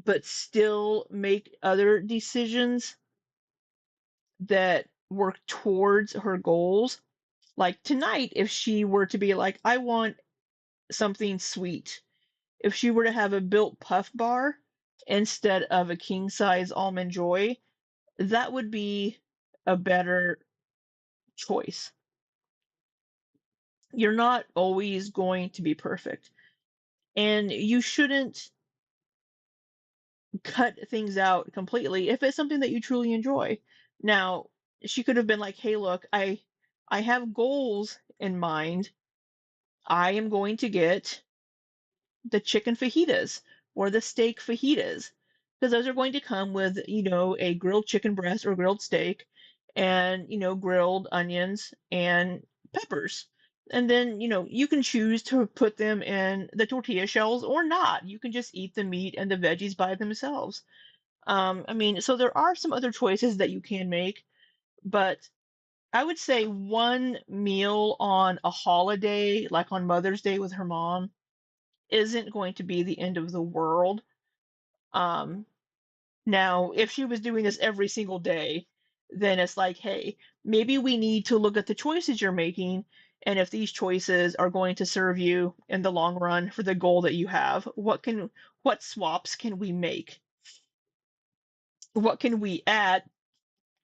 but still make other decisions that work towards her goals. Like tonight, if she were to be like, I want something sweet, if she were to have a built puff bar instead of a king size almond joy, that would be a better choice. You're not always going to be perfect, and you shouldn't cut things out completely if it's something that you truly enjoy. Now, she could have been like, "Hey, look, I have goals in mind. I am going to get the chicken fajitas or the steak fajitas because those are going to come with, a grilled chicken breast or grilled steak and, grilled onions and peppers. And then, you can choose to put them in the tortilla shells or not. You can just eat the meat and the veggies by themselves. I mean, so there are some other choices that you can make, but I would say one meal on a holiday, like on Mother's Day with her mom, isn't going to be the end of the world. Um, Now, if she was doing this every single day, then it's like, hey, maybe we need to look at the choices you're making, and if these choices are going to serve you in the long run for the goal that you have, what swaps can we make? What can we add?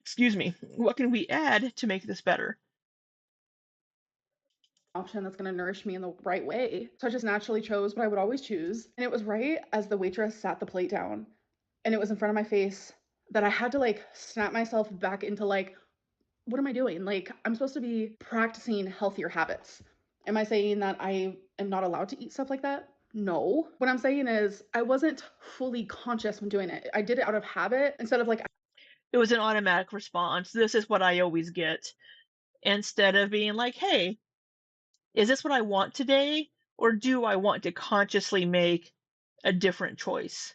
Excuse me. What can we add to make this better? Option that's going to nourish me in the right way. So I just naturally chose what I would always choose. And it was right as the waitress sat the plate down and it was in front of my face that I had to like snap myself back into like, what am I doing? Like, I'm supposed to be practicing healthier habits. Am I saying that I am not allowed to eat stuff like that? No. What I'm saying is I wasn't fully conscious when doing it. I did it out of habit instead of like, It was an automatic response. This is what I always get. Instead of being like, hey, is this what I want today? Or do I want to consciously make a different choice?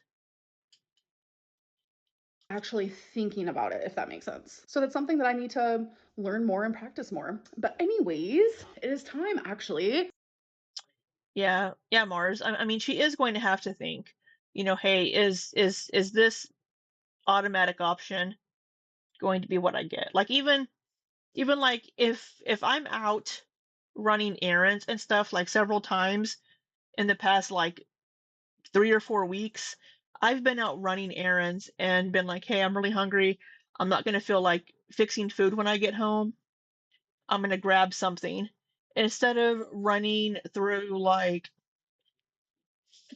actually thinking about it, if that makes sense. So that's something that I need to learn more and practice more. But anyways, it is time actually. Yeah, yeah, Mars. I mean, she is going to have to think, hey, is this automatic option going to be what I get? Like even like if I'm out running errands and stuff like several times in the past like 3 or 4 weeks, I've been out running errands and been like, hey, I'm really hungry. I'm not gonna feel like fixing food when I get home. I'm gonna grab something. Instead of running through like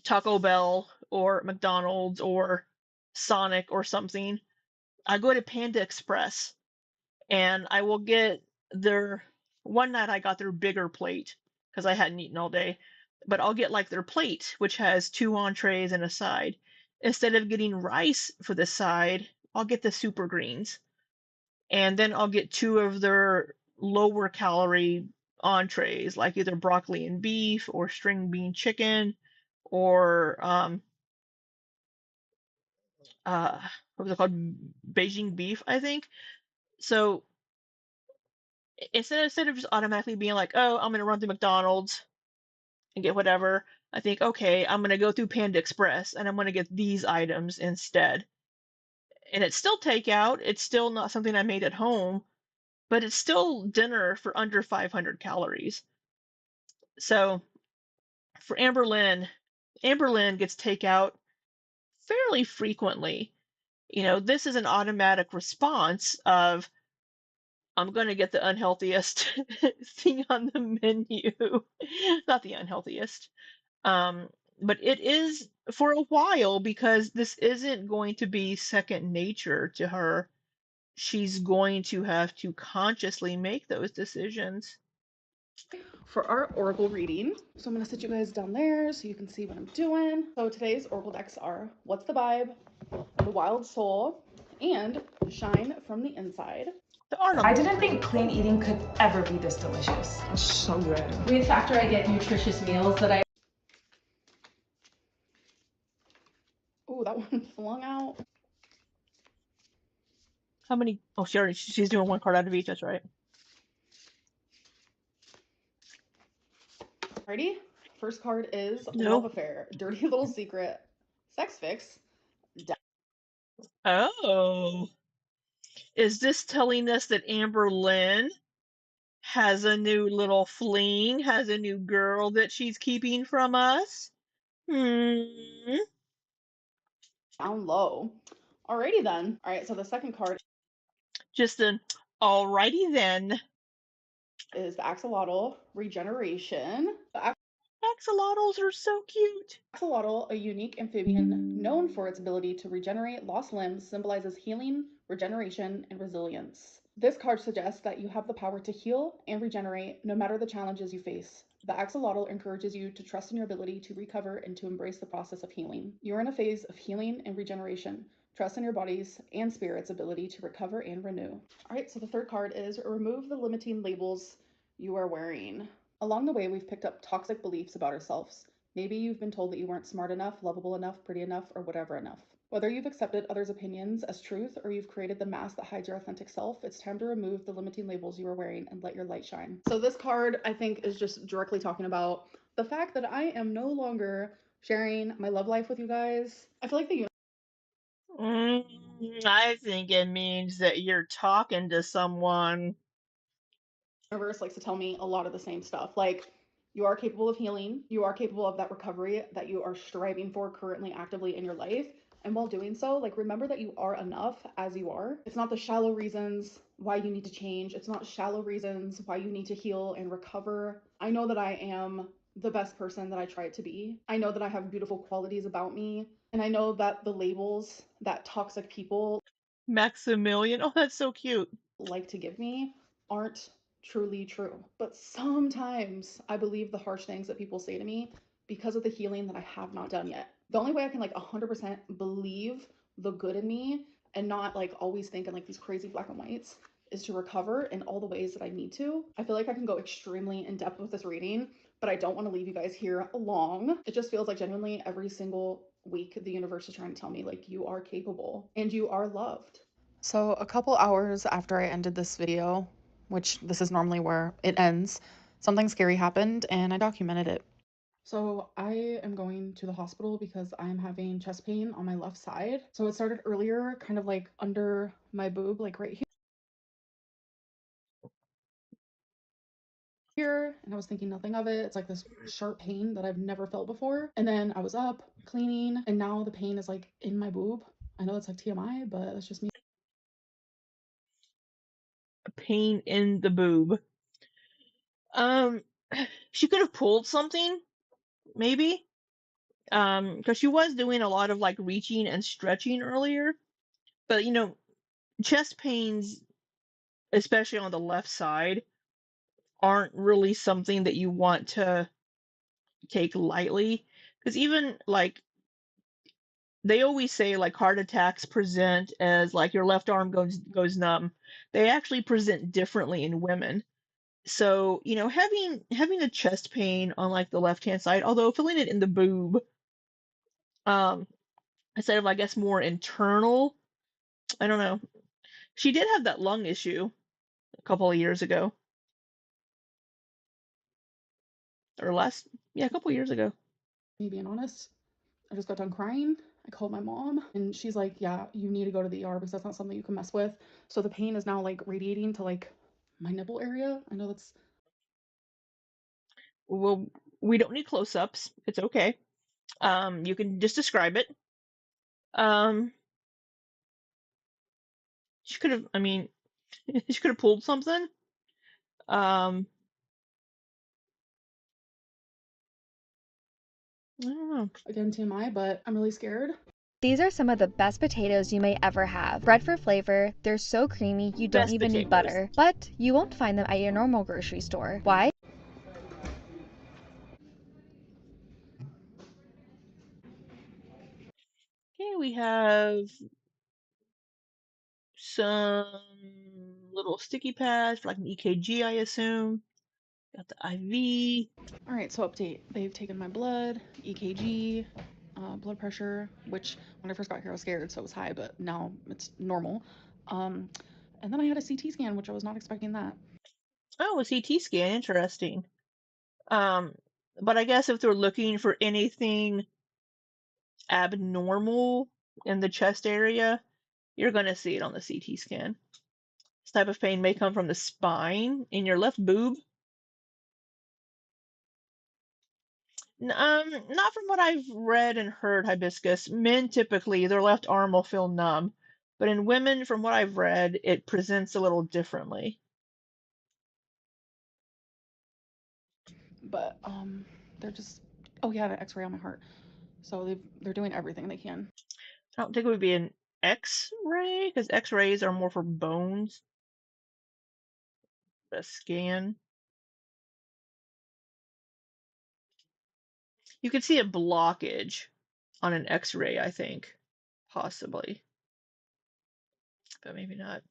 Taco Bell or McDonald's or Sonic or something, I go to Panda Express and I will get their one night I got their bigger plate because I hadn't eaten all day, but I'll get like their plate, which has two entrees and a side. Instead of getting rice for the side, I'll get the super greens. And then I'll get two of their lower calorie entrees, like either broccoli and beef or string bean chicken or uh what was it called? Beijing beef, I think. So instead of just automatically being like, oh, I'm gonna run through McDonald's and get whatever, I think, okay, I'm gonna go through Panda Express and I'm gonna get these items instead. And it's still takeout, it's still not something I made at home, but it's still dinner for under 500 calories. So for Amberlynn gets takeout fairly frequently. This is an automatic response of I'm going to get the unhealthiest thing on the menu. Not the unhealthiest. Um, but it is for a while because this isn't going to be second nature to her. She's going to have to consciously make those decisions. For our oracle reading. So I'm going to sit you guys down there so you can see what I'm doing. So today's oracle decks are What's the Vibe, The Wild Soul, and Shine from the Inside. I didn't think clean eating could ever be this delicious. It's so good. With after I get nutritious meals that I. Oh, that one flung out. How many? Oh, she's doing one card out of each. That's right. Alrighty. First card is No. Love Affair, Dirty Little Secret, Sex Fix. Oh. Is this telling us that Amberlynn has a new little fling, has a new girl that she's keeping from us? Down low. Alrighty then. Alright, so the second card Just an alrighty then. is the Axolotl Regeneration. I axolotls are so cute. Axolotl, a unique amphibian known for its ability to regenerate lost limbs, symbolizes healing, regeneration, and resilience. This card suggests that you have the power to heal and regenerate no matter the challenges you face. The axolotl encourages you to trust in your ability to recover and to embrace the process of healing. You're in a phase of healing and regeneration. Trust in your body's and spirit's ability to recover and renew. All right, so the third card is remove the limiting labels you are wearing. Along the way, we've picked up toxic beliefs about ourselves. Maybe you've been told that you weren't smart enough, lovable enough, pretty enough, or whatever enough. Whether you've accepted others' opinions as truth or you've created the mask that hides your authentic self, it's time to remove the limiting labels you are wearing and let your light shine. So this card, I think, is just directly talking about the fact that I am no longer sharing my love life with you guys. I feel like the I think it means that you're talking to someone. universe likes to tell me a lot of the same stuff. Like, you are capable of healing. You are capable of that recovery that you are striving for currently actively in your life. And while doing so, like, remember that you are enough as you are. It's not the shallow reasons why you need to change. It's not shallow reasons why you need to heal and recover. I know that I am the best person that I try to be. I know that I have beautiful qualities about me. And I know that the labels that toxic people Maximilian. Oh, that's so cute. like to give me aren't truly true. But sometimes I believe the harsh things that people say to me because of the healing that I have not done yet. The only way I can like 100% believe the good in me and not like always think in like these crazy black and whites is to recover in all the ways that I need to. I feel like I can go extremely in depth with this reading, but I don't want to leave you guys here long. It just feels like genuinely every single week the universe is trying to tell me like you are capable and you are loved. So a couple hours after I ended this video, which this is normally where it ends, something scary happened and I documented it. So I am going to the hospital because I'm having chest pain on my left side. So it started earlier, kind of like under my boob, like right here, and I was thinking nothing of it. It's like this sharp pain that I've never felt before. And then I was up cleaning and now the pain is like in my boob. I know it's like TMI, but that's just me. A pain in the boob. She could have pulled something, maybe. Because she was doing a lot of like reaching and stretching earlier. But chest pains, especially on the left side, aren't really something that you want to take lightly. Because even like they always say like heart attacks present as like your left arm goes numb. They actually present differently in women. So, having a chest pain on like the left hand side, although feeling it in the boob, um, instead of I guess more internal, I don't know. She did have that lung issue a couple of years ago. Or last, yeah, a couple of years ago. Me being honest, I just got done crying. I called my mom and she's like, yeah, you need to go to the ER because that's not something you can mess with. So the pain is now like radiating to like my nipple area. I know that's Well, we don't need close-ups. It's okay. You can just describe it. Um, she could have, I mean, she could have pulled something. I don't know. again TMI, but I'm really scared. These are some of the best potatoes you may ever have. Bred for flavor, they're so creamy you don't Best even need potatoes. butter. But you won't find them at your normal grocery store. Why? Okay, we have some little sticky pads for like an EKG, I assume. Got the IV. All right, so update. They've taken my blood, EKG, blood pressure, which when I first got here I was scared, so it was high, but now it's normal. And then I had a CT scan, which I was not expecting that. Oh, a CT scan. Interesting. But I guess if they're looking for anything abnormal in the chest area, you're going to see it on the CT scan. This type of pain may come from the spine in your left boob. Not from what I've read and heard, Hibiscus. Men typically, their left arm will feel numb, but in women, from what I've read, it presents a little differently. But they're just, oh yeah, the x-ray on my heart. So they're doing everything they can. I don't think it would be an X-ray, because X-rays are more for bones. A scan. You could see a blockage on an X-ray, I think, possibly, but maybe not.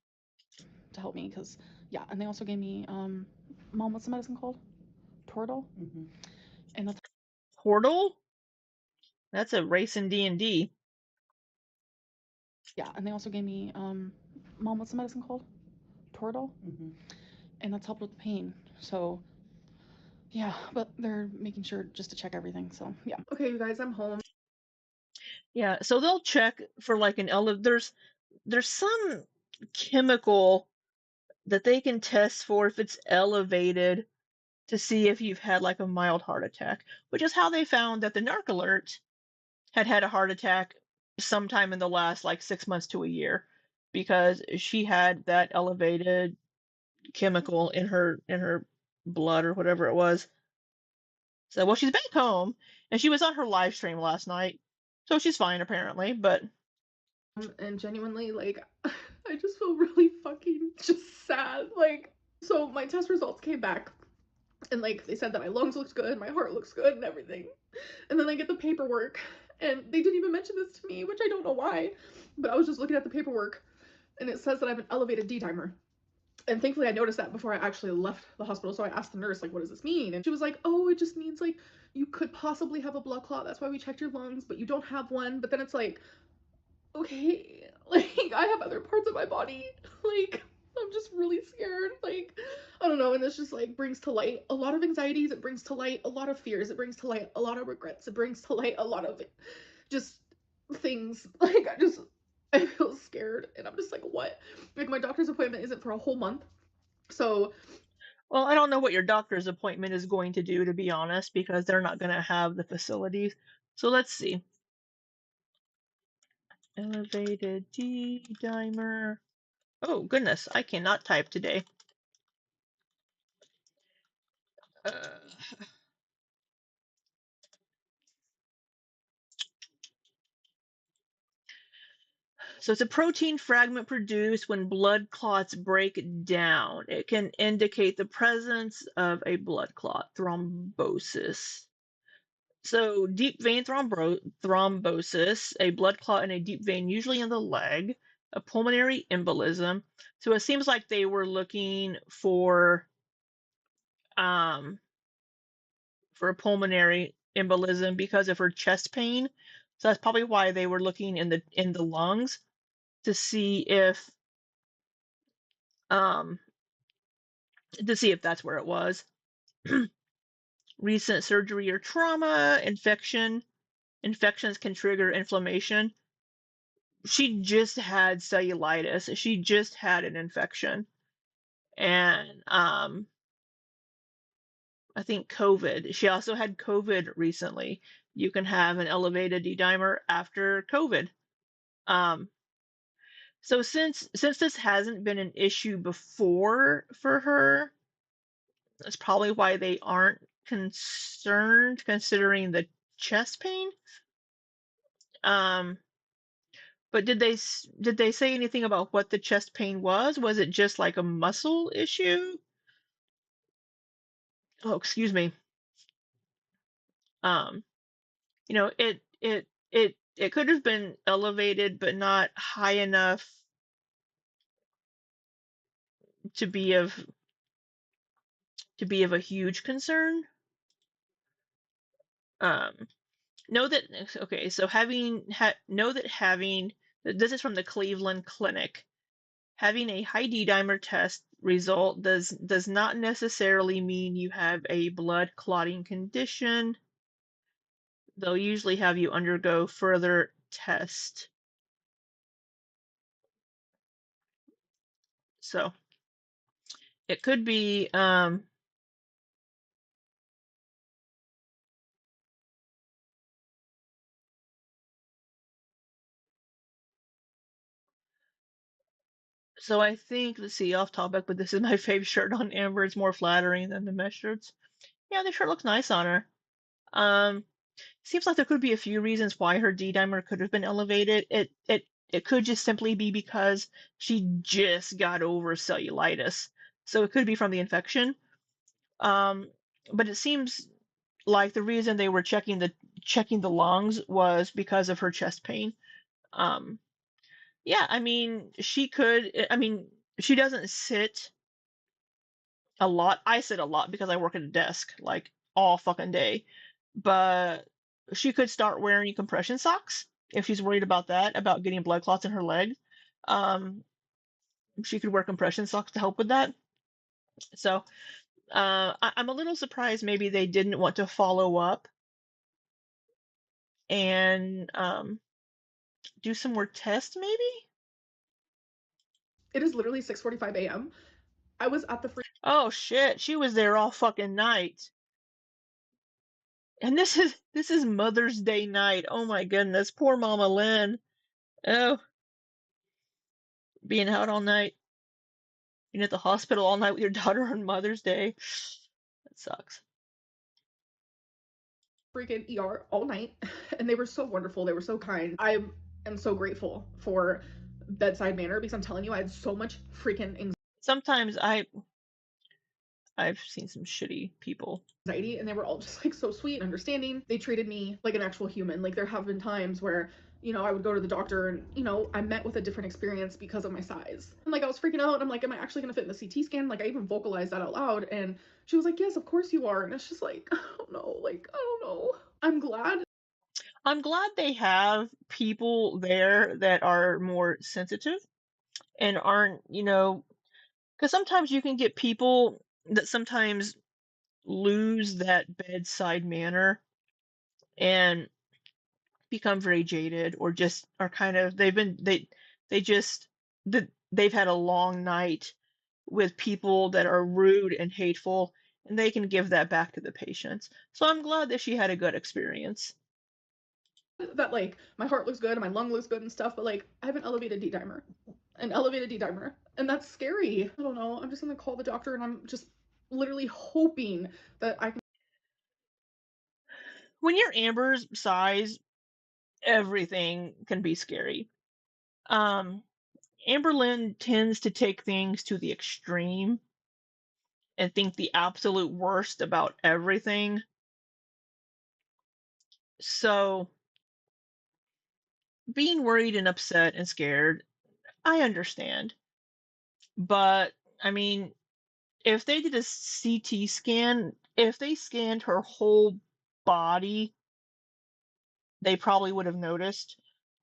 To help me, because yeah, and they also gave me Mom, what's the medicine called? Toradol. And that's Portal? That's a race in D&D. Yeah, and they also gave me Mom, what's the medicine called? Toradol. And that's helped with the pain. So yeah, but they're making sure just to check everything. So yeah. Okay, you guys, I'm home. Yeah, so they'll check for like an there's some chemical that they can test for if it's elevated to see if you've had like a mild heart attack, which is how they found that the narc alert had a heart attack sometime in the last like 6 months to a year, because she had that elevated chemical in her blood or whatever it was. So well, she's back home and she was on her live stream last night, so she's fine apparently. But and genuinely, like, I just feel really fucking just sad. Like, so my test results came back and like they said that my lungs looked good, my heart looks good and everything. And then I get the paperwork and they didn't even mention this to me, which I don't know why, but I was just looking at the paperwork and it says that I have an elevated D dimer. And thankfully I noticed that before I actually left the hospital. So I asked the nurse, like, what does this mean? And she was like, oh, it just means like you could possibly have a blood clot. That's why we checked your lungs, but you don't have one. But then it's like, okay, like I have other parts of my body. Like, I'm just really scared. Like, I don't know. And this just like brings to light a lot of anxieties. It brings to light a lot of fears. It brings to light a lot of regrets. It brings to light a lot of just things. Like, I feel scared and I'm just like, what? Like, my doctor's appointment isn't for a whole month. So, well, I don't know what your doctor's appointment is going to do, to be honest, because they're not going to have the facilities. So let's see. Elevated D dimer. Oh goodness, I cannot type today. So it's a protein fragment produced when blood clots break down. It can indicate the presence of a blood clot, thrombosis. So deep vein thrombosis, a blood clot in a deep vein, usually in the leg, a pulmonary embolism. So it seems like they were looking for a pulmonary embolism because of her chest pain. So that's probably why they were looking in the lungs to see if that's where it was. Recent surgery or trauma, infections can trigger inflammation. She just had cellulitis. She just had an infection. And I think COVID. She also had COVID recently. You can have an elevated D dimer after COVID. So since this hasn't been an issue before for her, that's probably why they aren't concerned, considering the chest pain. But did they say anything about what the chest pain was? Was it just like a muscle issue? Oh, excuse me. You know, it could have been elevated, but not high enough to be of a huge concern. Know that okay, so know that having this is from the Cleveland Clinic. Having a high D dimer test result does not necessarily mean you have a blood clotting condition. They'll usually have you undergo further test. So it could be so I think, let's see, off topic, but this is my favorite shirt on Amber. It's more flattering than the mesh shirts. Yeah, the shirt looks nice on her. Um, Seems like there could be a few reasons why her D dimer could have been elevated. It could just simply be because she just got over cellulitis, so it could be from the infection. Um, but it seems like the reason they were checking the lungs was because of her chest pain. Um, yeah, I mean, she could. I mean, she doesn't sit a lot. I sit a lot because I work at a desk like all fucking day. But she could start wearing compression socks if she's worried about that, about getting blood clots in her leg. Um, she could wear compression socks to help with that. So I'm a little surprised maybe they didn't want to follow up and do some more tests, maybe? It is literally 6:45 a.m. I was at the Oh shit, she was there all fucking night. And this is Mother's Day night. Oh my goodness, poor Mama Lynn. Oh, being out all night, being at the hospital all night with your daughter on Mother's Day. That sucks. freaking ER all night, and they were so wonderful. They were so kind. I am so grateful for bedside manner because I'm telling you, I had so much freaking Sometimes I've seen some shitty people. anxiety, and they were all just like so sweet and understanding. They treated me like an actual human. Like there have been times where, you know, I would go to the doctor and, you know, I met with a different experience because of my size. And like I was freaking out. I'm like, am I actually gonna fit in the CT scan? Like I even vocalized that out loud, and she was like, yes, of course you are. And it's just like, I don't know, like I don't know. I'm glad they have people there that are more sensitive and aren't, because sometimes you can get people that sometimes lose that bedside manner and become very jaded or just are kind of they just they've had a long night with people that are rude and hateful, and they can give that back to the patients. So I'm glad that she had a good experience. That like my heart looks good and my lung looks good and stuff, but like I have an elevated D dimer. And that's scary. I don't know. I'm just gonna call the doctor and I'm just literally hoping that I can. When you're Amber's size, everything can be scary. Um, Amberlynn tends to take things to the extreme and think the absolute worst about everything. So being worried and upset and scared, I understand. But I mean, if they did a CT scan, if they scanned her whole body, they probably would have noticed.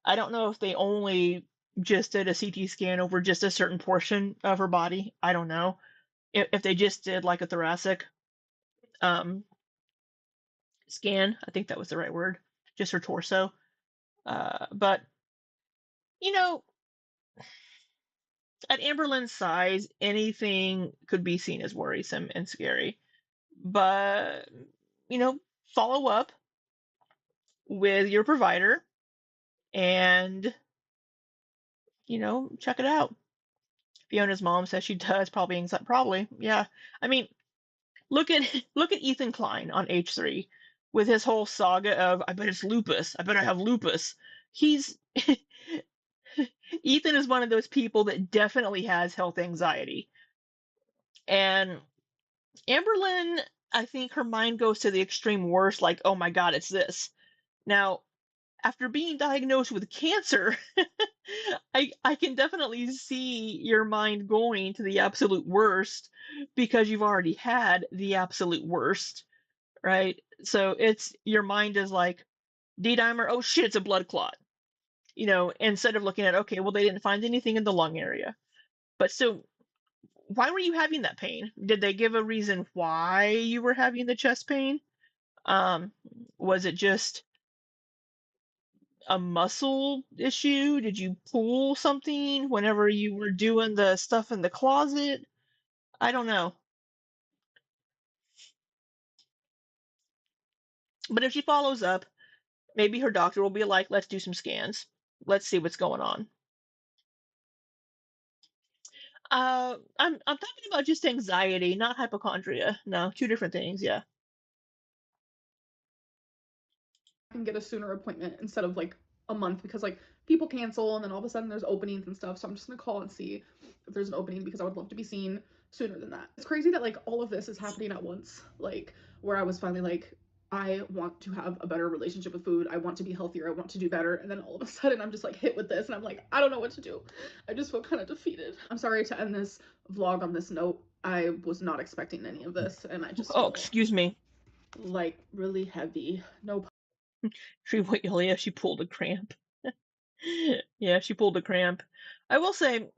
I don't know if they only just did a CT scan over just a certain portion of her body. I don't know. If they just did like a thoracic um, scan, I think that was the right word, just her torso. But, you know, at Amberlynn's size, anything could be seen as worrisome and scary. But, follow up with your provider and, check it out. Fiona's mom says she does, probably, yeah. I mean, look at look at Ethan Klein on H3 with his whole saga of I bet it's lupus. I bet I have lupus. He's Ethan is one of those people that definitely has health anxiety. And Amberlynn, I think her mind goes to the extreme worst, like, oh my God, it's this. Now, after being diagnosed with cancer, I can definitely see your mind going to the absolute worst because you've already had the absolute worst, right? So it's your mind is like D dimer, oh shit, it's a blood clot. Instead of looking at okay, well they didn't find anything in the lung area. But so why were you having that pain? Did they give a reason why you were having the chest pain? Um, was it just a muscle issue? Did you pull something whenever you were doing the stuff in the closet? I don't know. But if she follows up, maybe her doctor will be like, let's do some scans. Let's see what's going on. I'm talking about just anxiety, not hypochondria. No, two different things, yeah. can get a sooner appointment instead of like a month, because like people cancel and then all of a sudden there's openings and stuff. So I'm just gonna call and see if there's an opening, because I would love to be seen sooner than that. It's crazy that like all of this is happening at once, like where I was finally like, I want to have a better relationship with food. I want to be healthier. I want to do better. And then all of a sudden I'm just like hit with this and I'm like, I don't know what to do. I just feel kind of defeated. I'm sorry to end this vlog on this note. I was not expecting any of this and I just feel excuse me. like really heavy. No. She pulled a cramp. Yeah, she pulled a cramp. I will say,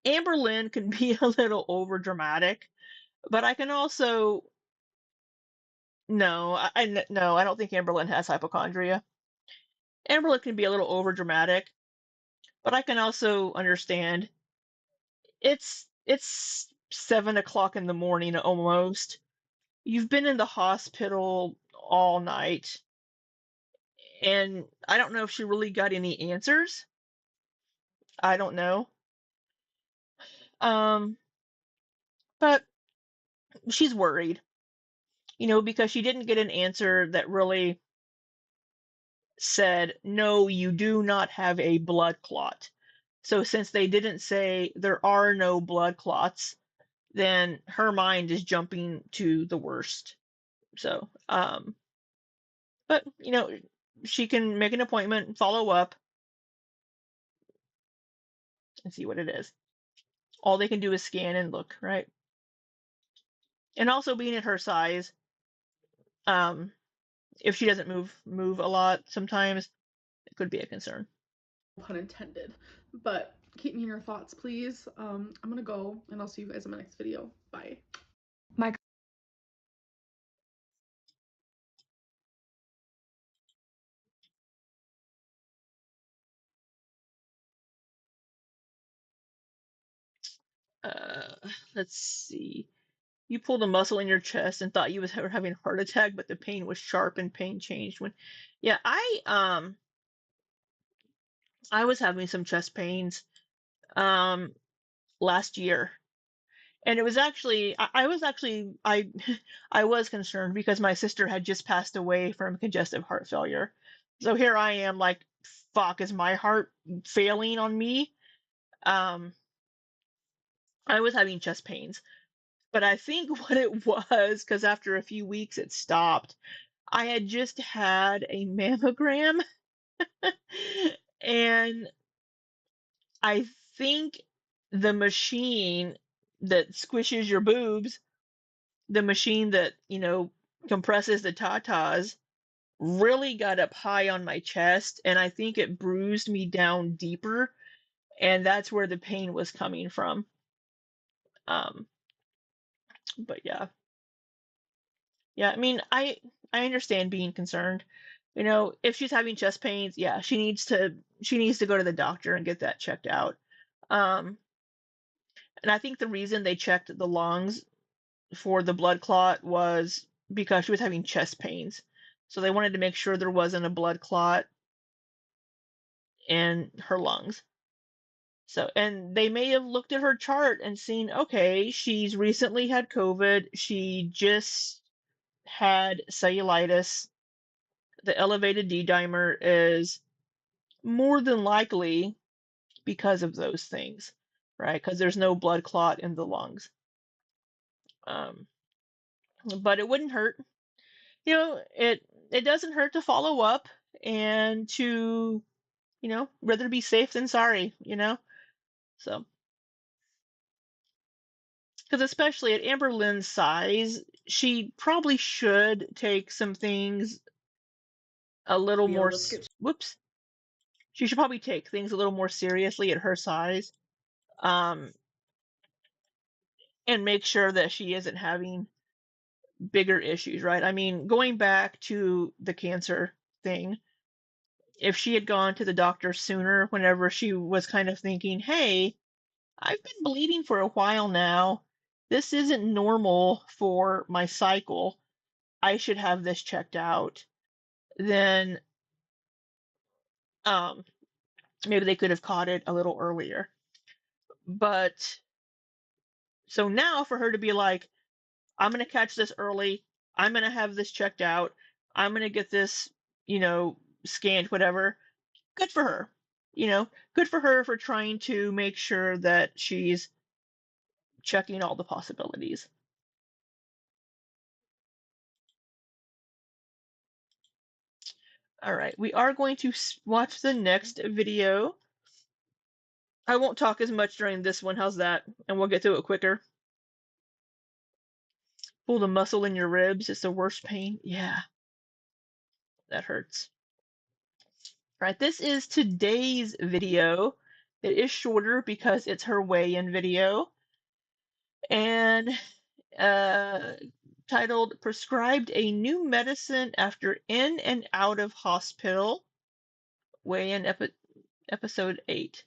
Amberlynn can be a little over dramatic, but I can also no, no, I don't think Amberlynn has hypochondria. Amberlynn can be a little over dramatic, but I can also understand it's 7 o'clock in the morning almost. You've been in the hospital all night, and I don't know if she really got any answers. I don't know. But she's worried, because she didn't get an answer that really said, no, you do not have a blood clot. So since they didn't say there are no blood clots, then her mind is jumping to the worst. So, but she can make an appointment and follow up and see what it is. All they can do is scan and look, right? And also being at her size, if she doesn't move a lot, sometimes it could be a concern. Pun intended. But keep me in your thoughts, please. I'm gonna go and I'll see you guys in my next video. Bye. Let's see. You pulled a muscle in your chest and thought you were having a heart attack, but the pain was sharp and pain changed when. Yeah, I was having some chest pains last year. And it was actually I was actually I was concerned because my sister had just passed away from congestive heart failure. So here I am like, fuck, is my heart failing on me? I was having chest pains. But I think what it was, because after a few weeks it stopped, I had just had a mammogram and I think the machine that squishes your boobs, the machine that, compresses the tatas, really got up high on my chest, and I think it bruised me down deeper, and that's where the pain was coming from. But yeah. Yeah, I mean, I understand being concerned. If she's having chest pains, yeah, she needs to go to the doctor and get that checked out. Um, and I think the reason they checked the lungs for the blood clot was because she was having chest pains. So they wanted to make sure there wasn't a blood clot in her lungs. So, and they may have looked at her chart and seen, okay, she's recently had COVID. She just had cellulitis. The elevated D dimer is more than likely because of those things, right? Because there's no blood clot in the lungs. But it wouldn't hurt. It doesn't hurt to follow up and to, rather be safe than sorry, So, because especially at Amberlynn's size, she probably should take some things a little more. Whoops. She should probably take things a little more seriously at her size. And make sure that she isn't having bigger issues, right? I mean, going back to the cancer thing, if she had gone to the doctor sooner, whenever she was kind of thinking, hey, I've been bleeding for a while now. This isn't normal for my cycle. I should have this checked out. Then maybe they could have caught it a little earlier. But so now for her to be like, I'm going to catch this early. I'm going to have this checked out. I'm going to get this scanned, whatever. Good for her. Good for her for trying to make sure that she's checking all the possibilities. All right, we are going to watch the next video. I won't talk as much during this one. How's that? And we'll get through it quicker. Pull the muscle in your ribs. It's the worst pain. Yeah, that hurts. All right, this is today's video. It is shorter because it's her weigh-in video. And titled Prescribed a New Medicine After In and Out of Hospital. Weigh-in episode 8.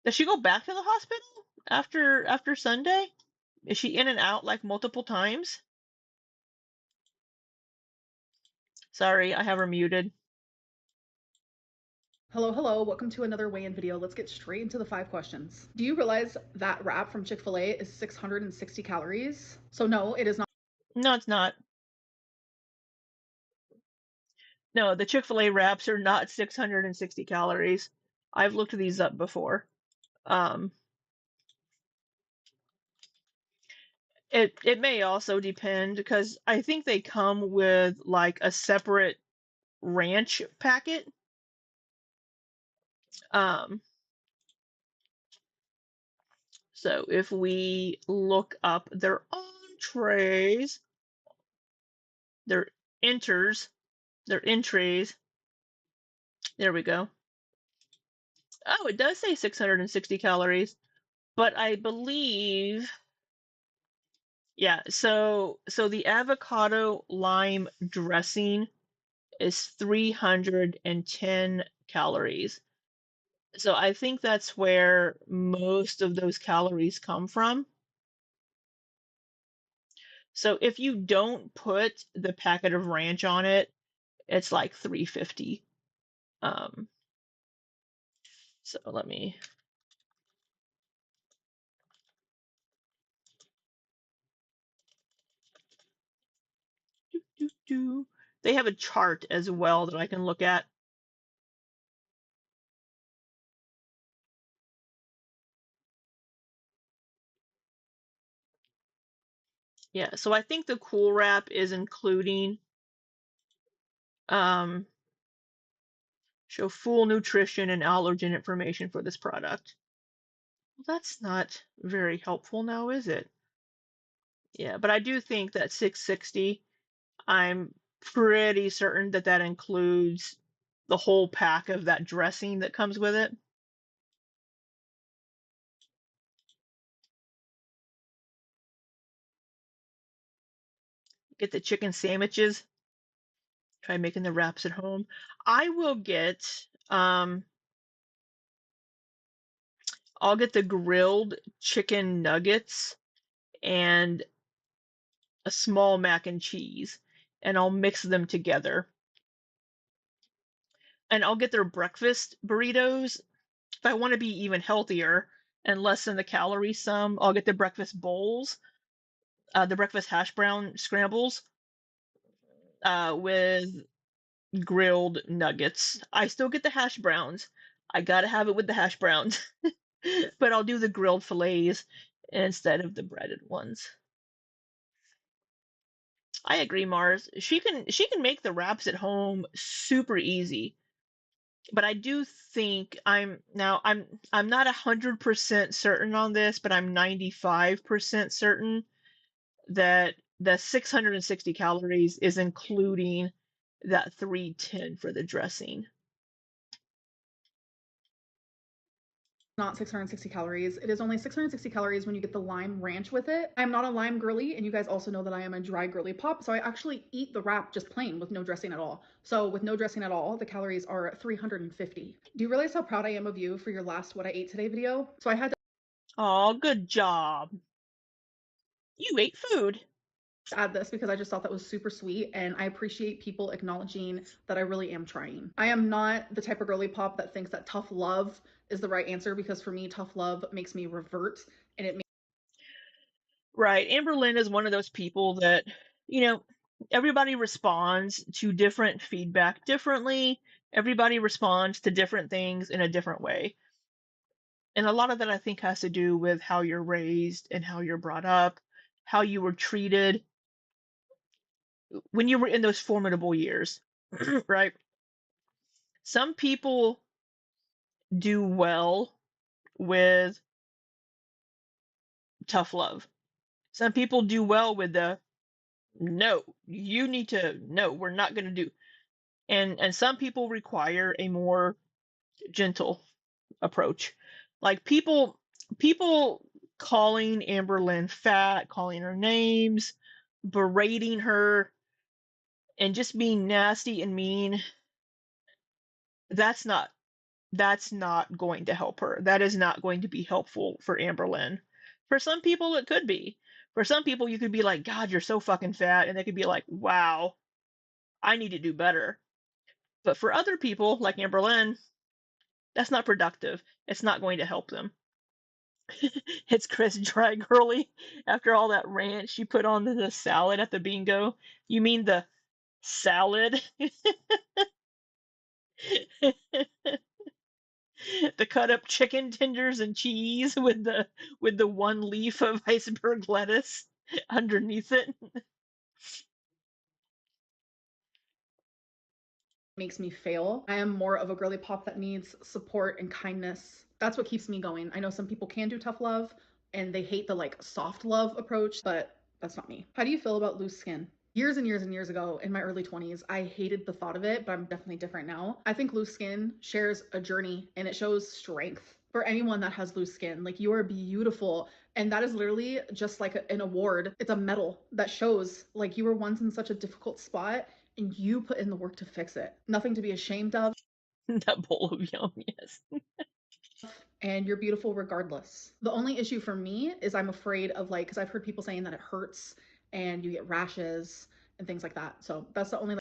Does she go back to the hospital after Sunday? Is she in and out like multiple times? Sorry, I have her muted. Hello, welcome to another weigh-in video. Let's get straight into the 5 questions. Do you realize that wrap from Chick-fil-A is 660 calories? So no, it is not. No, it's not. No, the Chick-fil-A wraps are not 660 calories. I've looked these up before. It may also depend because I think they come with like a separate ranch packet. So if we look up their entrees, their enters, their entrees, there we go. Oh, it does say 660 calories, but I believe, yeah, so the avocado lime dressing is 310 calories. So I think that's where most of those calories come from. So if you don't put the packet of ranch on it, it's like 350. So let me. They have a chart as well that I can look at. Yeah, so I think the Cool Wrap is including show full nutrition and allergen information for this product. Well, that's not very helpful now, is it? Yeah, but I do think that 660, I'm pretty certain that that includes the whole pack of that dressing that comes with it. Get the chicken sandwiches. Try making the wraps at home. I will get I'll get the grilled chicken nuggets and a small mac and cheese, and I'll mix them together. And I'll get their breakfast burritos. If I want to be even healthier and lessen the calorie sum, I'll get the breakfast bowls, the breakfast hash brown scrambles with grilled nuggets. I still get the hash browns. I gotta have it with the hash browns. But I'll do the grilled fillets instead of the breaded ones. I agree, Mars. She can make the wraps at home super easy. But I do think I'm not 100% certain on this, but I'm 95% certain that the 660 calories is including that 310 for the dressing. Not 660 calories. It is only 660 calories when you get the lime ranch with it. I'm not a lime girly, and you guys also know that I am a dry girly pop, so I actually eat the wrap just plain with no dressing at all. So with no dressing at all, the calories are 350. Do you realize how proud I am of you for your last What I Ate Today video? So I had to Oh, good job. You ate food. add this because I just thought that was super sweet, and I appreciate people acknowledging that I really am trying. I am not the type of girly pop that thinks that tough love is the right answer, because for me, tough love makes me revert, and it makes Right. Amberlynn is one of those people that, everybody responds to different feedback differently. Everybody responds to different things in a different way. And a lot of that I think has to do with how you're raised and how you're brought up, how you were treated when you were in those formidable years, right? Some people do well with tough love. Some people do well with the no, you need to no, we're not going to do. And some people require a more gentle approach. Like people calling Amberlynn fat, calling her names, berating her, and just being nasty and mean, that's not that's not going to help her. That is not going to be helpful for Amberlynn. For some people it could be. For some people you could be like, God, you're so fucking fat, and they could be like, wow, I need to do better. But for other people, like Amberlynn, that's not productive. It's not going to help them. It's Chris dry girly after all that ranch she put on the salad at the bingo. You mean the salad? The cut up chicken tenders and cheese with the one leaf of iceberg lettuce underneath it. Makes me fail. I am more of a girly pop that needs support and kindness. That's what keeps me going. I know some people can do tough love and they hate the like soft love approach, but that's not me. How do you feel about loose skin? Years and years and years ago in my early 20s, I hated the thought of it, but I'm definitely different now. I think loose skin shares a journey and it shows strength for anyone that has loose skin. Like, you are beautiful. And that is literally just like an award. It's a medal that shows like you were once in such a difficult spot and you put in the work to fix it. Nothing to be ashamed of. That bowl of yum, yes. And you're beautiful regardless. The only issue for me is I'm afraid of like, because I've heard people saying that it hurts and you get rashes and things like that. So that's the only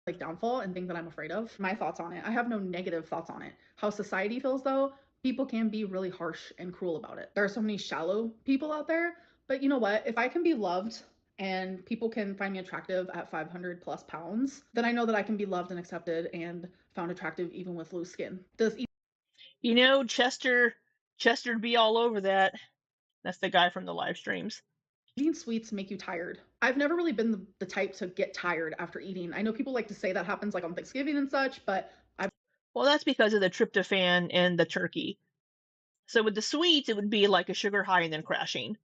like downfall and thing that I'm afraid of. My thoughts on it. I have no negative thoughts on it. How society feels though, people can be really harsh and cruel about it. There are so many shallow people out there, but you know what? If I can be loved and people can find me attractive at 500 plus pounds, then I know that I can be loved and accepted and found attractive even with loose skin. You know, Chester'd be all over that. That's the guy from the live streams. Eating sweets make you tired. I've never really been the type to get tired after eating. I know people like to say that happens like on Thanksgiving and such, but well, that's because of the tryptophan and the turkey. So with the sweets, it would be like a sugar high and then crashing.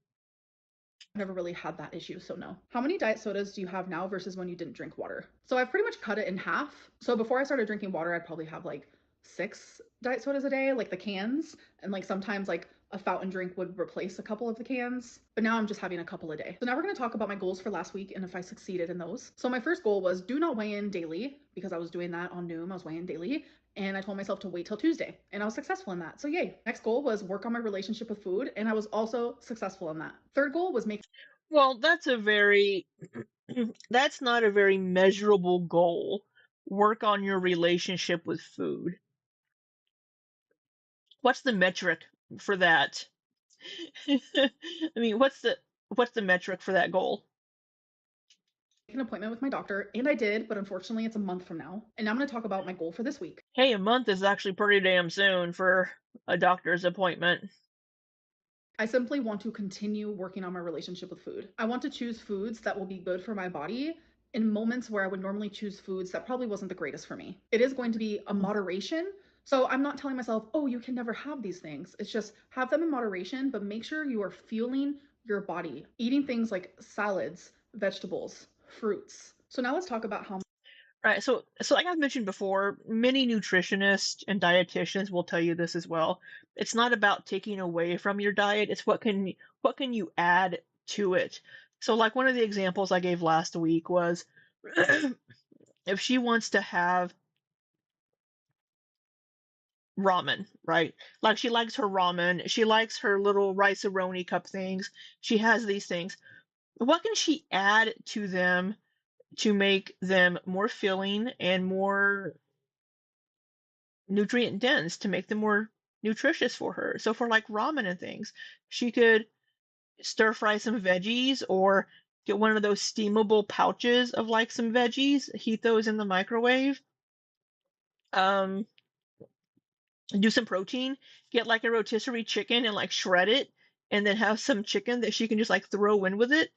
Never really had that issue, so no. How many diet sodas do you have now versus when you didn't drink water? So I've pretty much cut it in half. So before I started drinking water, I'd probably have like 6 diet sodas a day, like the cans, and like sometimes like a fountain drink would replace a couple of the cans, but now I'm just having a couple a day. So now we're going to talk about my goals for last week and if I succeeded in those. So my first goal was do not weigh in daily, because I was doing that on Noom. I was weighing daily, and I told myself to wait till Tuesday, and I was successful in that. So yay. Next goal was work on my relationship with food, and I was also successful in that. Third goal was make well, that's a very that's not a very measurable goal. Work on your relationship with food. What's the metric for that? I mean, what's the metric for that goal? An appointment with my doctor, and I did, but unfortunately it's a month from now. And now I'm going to talk about my goal for this week. Hey, a month is actually pretty damn soon for a doctor's appointment. I simply want to continue working on my relationship with food. I want to choose foods that will be good for my body in moments where I would normally choose foods that probably wasn't the greatest for me. It is going to be a moderation. So I'm not telling myself, oh, you can never have these things. It's just have them in moderation, but make sure you are fueling your body, eating things like salads, vegetables, fruits. So now let's talk about how. Right. So like I've mentioned before, many nutritionists and dietitians will tell you this as well. It's not about taking away from your diet. It's what can you add to it. So like one of the examples I gave last week was if she wants to have ramen, right? Like she likes her ramen, she likes her little rice-a-roni cup things. She has these things. What can she add to them to make them more filling and more nutrient dense, to make them more nutritious for her? So for like ramen and things, she could stir fry some veggies or get one of those steamable pouches of like some veggies, heat those in the microwave. Do some protein, get like a rotisserie chicken and like shred it, and then have some chicken that she can just like throw in with it.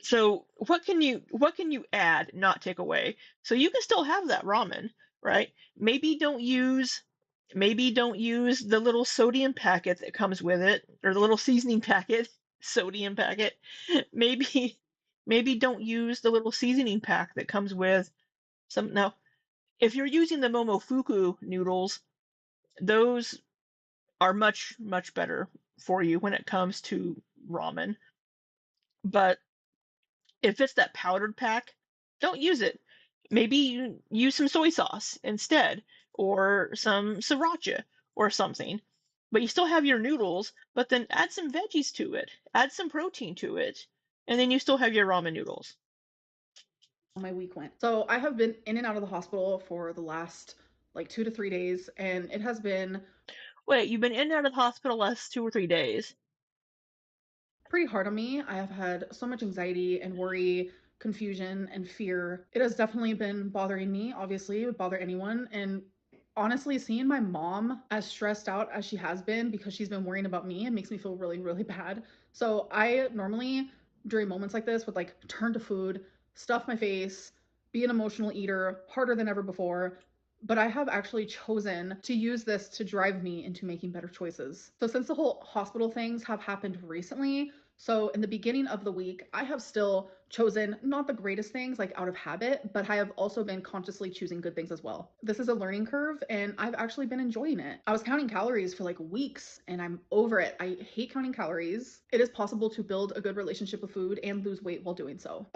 So what can you add, not take away? So you can still have that ramen, right? Maybe don't use the little sodium packet that comes with it, or the little seasoning packet, sodium packet. Maybe don't use the little seasoning pack that comes with some. Now, if you're using the Momofuku noodles, those are much, much better for you when it comes to ramen. But if it's that powdered pack, don't use it. Maybe you use some soy sauce instead, or some sriracha or something. But you still have your noodles, but then add some veggies to it, add some protein to it, and then you still have your ramen noodles. My week went. So I have been in and out of the hospital for the last like 2 to 3 days, and it has been. Wait, you've been in and out of the hospital last 2 or 3 days? Pretty hard on me. I have had so much anxiety and worry, confusion and fear. It has definitely been bothering me. Obviously, it would bother anyone. And honestly, seeing my mom as stressed out as she has been because she's been worrying about me, it makes me feel really, really bad. So I normally, during moments like this, would like turn to food, stuff my face, be an emotional eater, harder than ever before. But I have actually chosen to use this to drive me into making better choices. So since the whole hospital things have happened recently, so in the beginning of the week, I have still chosen not the greatest things like out of habit, but I have also been consciously choosing good things as well. This is a learning curve and I've actually been enjoying it. I was counting calories for like weeks and I'm over it. I hate counting calories. It is possible to build a good relationship with food and lose weight while doing so.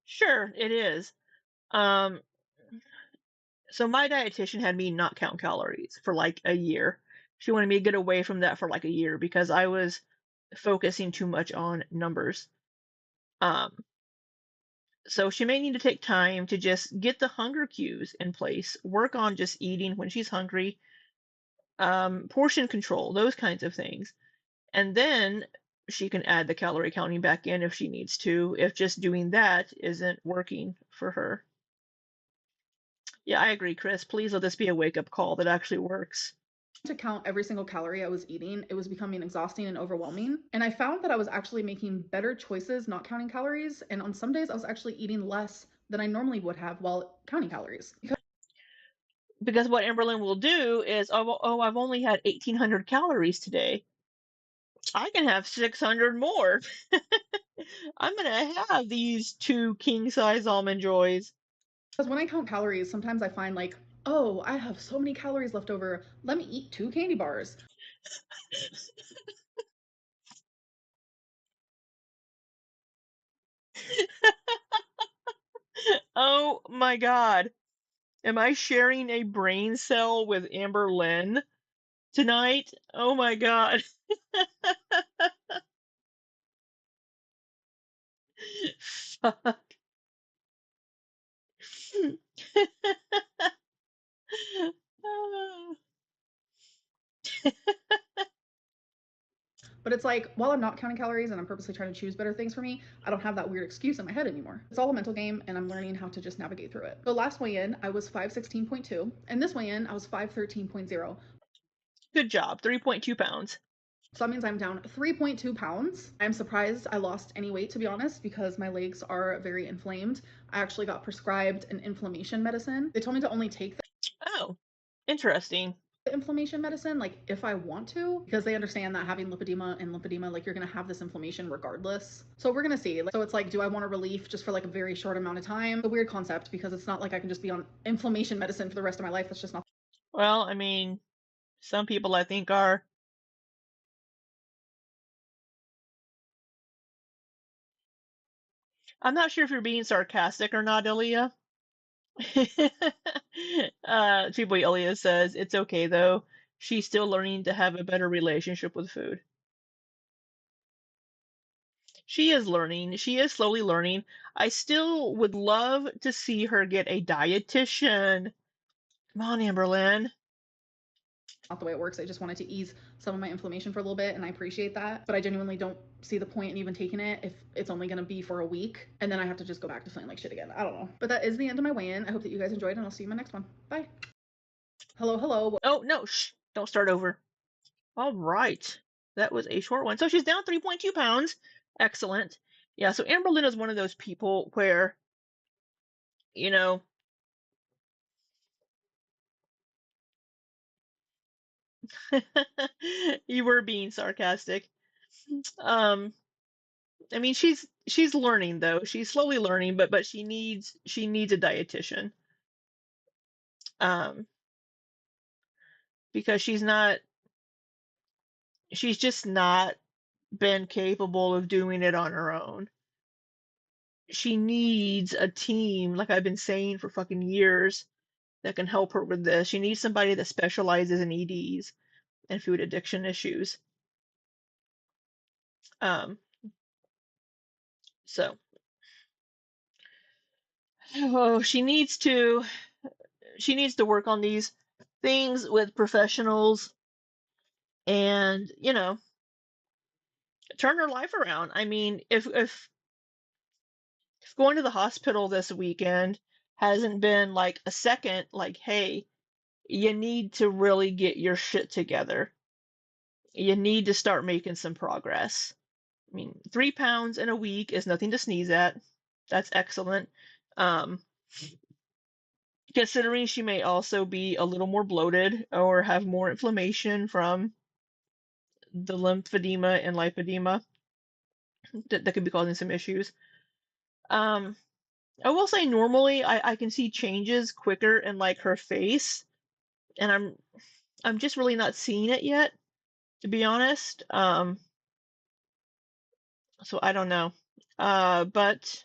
Sure, it is. Um, so my dietitian had me not count calories for like a year. She wanted me to get away from that for like a year because I was focusing too much on numbers. Um, so she may need to take time to just get the hunger cues in place, work on just eating when she's hungry, portion control, those kinds of things. And then she can add the calorie counting back in if she needs to, if just doing that isn't working for her. Yeah, I agree, Chris. Please let this be a wake up call that actually works. To count every single calorie I was eating, it was becoming exhausting and overwhelming. And I found that I was actually making better choices not counting calories. And on some days, I was actually eating less than I normally would have while counting calories. Because what Amberlynn will do is, oh, I've only had 1,800 calories today. I can have 600 more. I'm going to have these 2 king size almond joys. Because when I count calories, sometimes I find like, oh, I have so many calories left over. Let me eat 2 candy bars. Oh my God. Am I sharing a brain cell with Amberlynn tonight? Oh my God. Fuck. But it's like, while I'm not counting calories and I'm purposely trying to choose better things for me, I don't have that weird excuse in my head anymore. It's all a mental game and I'm learning how to just navigate through it. So last weigh in, I was 516.2, and this weigh in, I was 513.0. Good job. 3.2 pounds. So that means I'm down 3.2 pounds. I'm surprised I lost any weight, to be honest, because my legs are very inflamed. I actually got prescribed an inflammation medicine. They told me to only take Oh, interesting. inflammation medicine like if I want to, because they understand that having lipedema, like you're gonna have this inflammation regardless. So we're gonna see. So it's like, do I want a relief just for like a very short amount of time? It's a weird concept because it's not like I can just be on inflammation medicine for the rest of my life. That's just not. Well, I mean, some people I think are. I'm not sure if you're being sarcastic or not, Ilya. Chiboy Ilya says, it's okay though. She's still learning to have a better relationship with food. She is learning. She is slowly learning. I still would love to see her get a dietitian. Come on, Amberlynn. not the way it works. I just wanted to ease some of my inflammation for a little bit, and I appreciate that. But I genuinely don't see the point in even taking it if it's only going to be for a week, and then I have to just go back to feeling like shit again. I don't know. But that is the end of my weigh-in. I hope that you guys enjoyed, and I'll see you in my next one. Bye. Hello, hello. Oh, no, shh, don't start over. All right. That was a short one. So she's down 3.2 pounds. Excellent. Yeah, so Amberlynn is one of those people where, you know, you were being sarcastic. I mean, she's learning though. She's slowly learning, but she needs a dietitian. Um, because she's just not been capable of doing it on her own. She needs a team, like I've been saying for fucking years, that can help her with this. She needs somebody that specializes in EDs and food addiction issues. Um, so, oh, she needs to work on these things with professionals and, turn her life around. I mean, if going to the hospital this weekend hasn't been like a second, like, hey, you need to really get your shit together. You need to start making some progress. I mean, 3 pounds in a week is nothing to sneeze at. That's excellent. Um, Considering she may also be a little more bloated or have more inflammation from the lymphedema and lipedema that could be causing some issues. Um, I will say normally I can see changes quicker in like her face, and I'm just really not seeing it yet, to be honest. So I don't know. But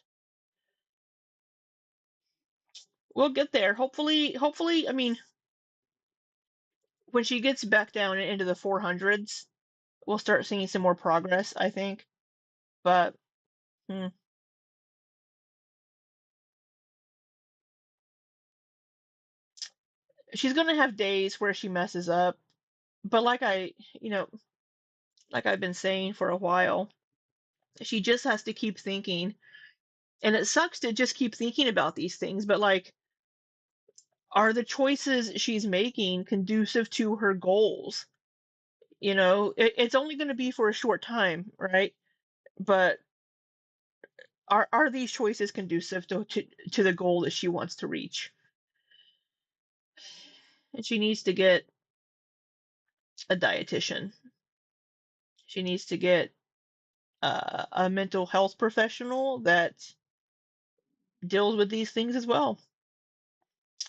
we'll get there. Hopefully, I mean, when she gets back down into the 400s, we'll start seeing some more progress, I think. But hmm. She's gonna have days where she messes up, but like I've been saying for a while, she just has to keep thinking. And it sucks to just keep thinking about these things, but like, are the choices she's making conducive to her goals? It's only going to be for a short time, right? But are these choices conducive to the goal that she wants to reach? And she needs to get a dietitian. She needs to get a mental health professional that deals with these things as well.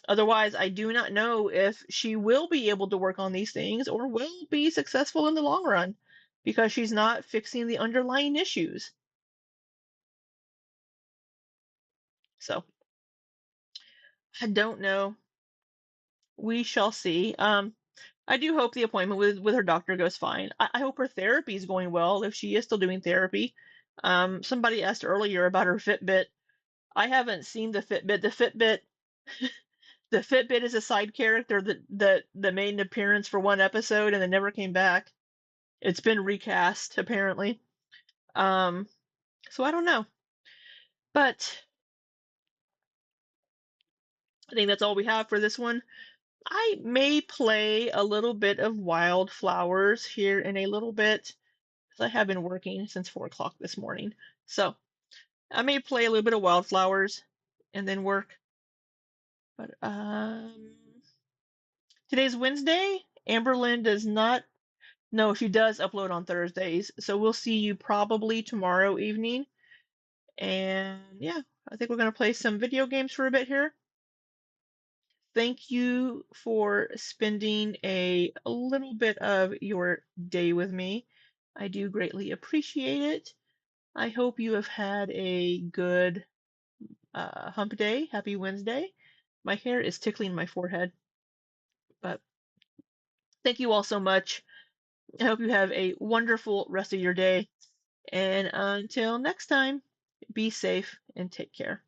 Otherwise, I do not know if she will be able to work on these things or will be successful in the long run because she's not fixing the underlying issues. So, I don't know. We shall see. I do hope the appointment with her doctor goes fine. I hope her therapy is going well if she is still doing therapy. Somebody asked earlier about her Fitbit. I haven't seen the Fitbit. The Fitbit is a side character that made an appearance for one episode and then never came back. It's been recast apparently. So I don't know. But I think that's all we have for this one. I may play a little bit of Wildflowers here in a little bit because I have been working since 4 o'clock this morning. So I may play a little bit of Wildflowers and then work. But today's Wednesday. Amberlynn does not. No, she does upload on Thursdays. So we'll see you probably tomorrow evening. And yeah, I think we're going to play some video games for a bit here. Thank you for spending a little bit of your day with me. I do greatly appreciate it. I hope you have had a good hump day. Happy Wednesday. My hair is tickling my forehead, but thank you all so much. I hope you have a wonderful rest of your day. And until next time, be safe and take care.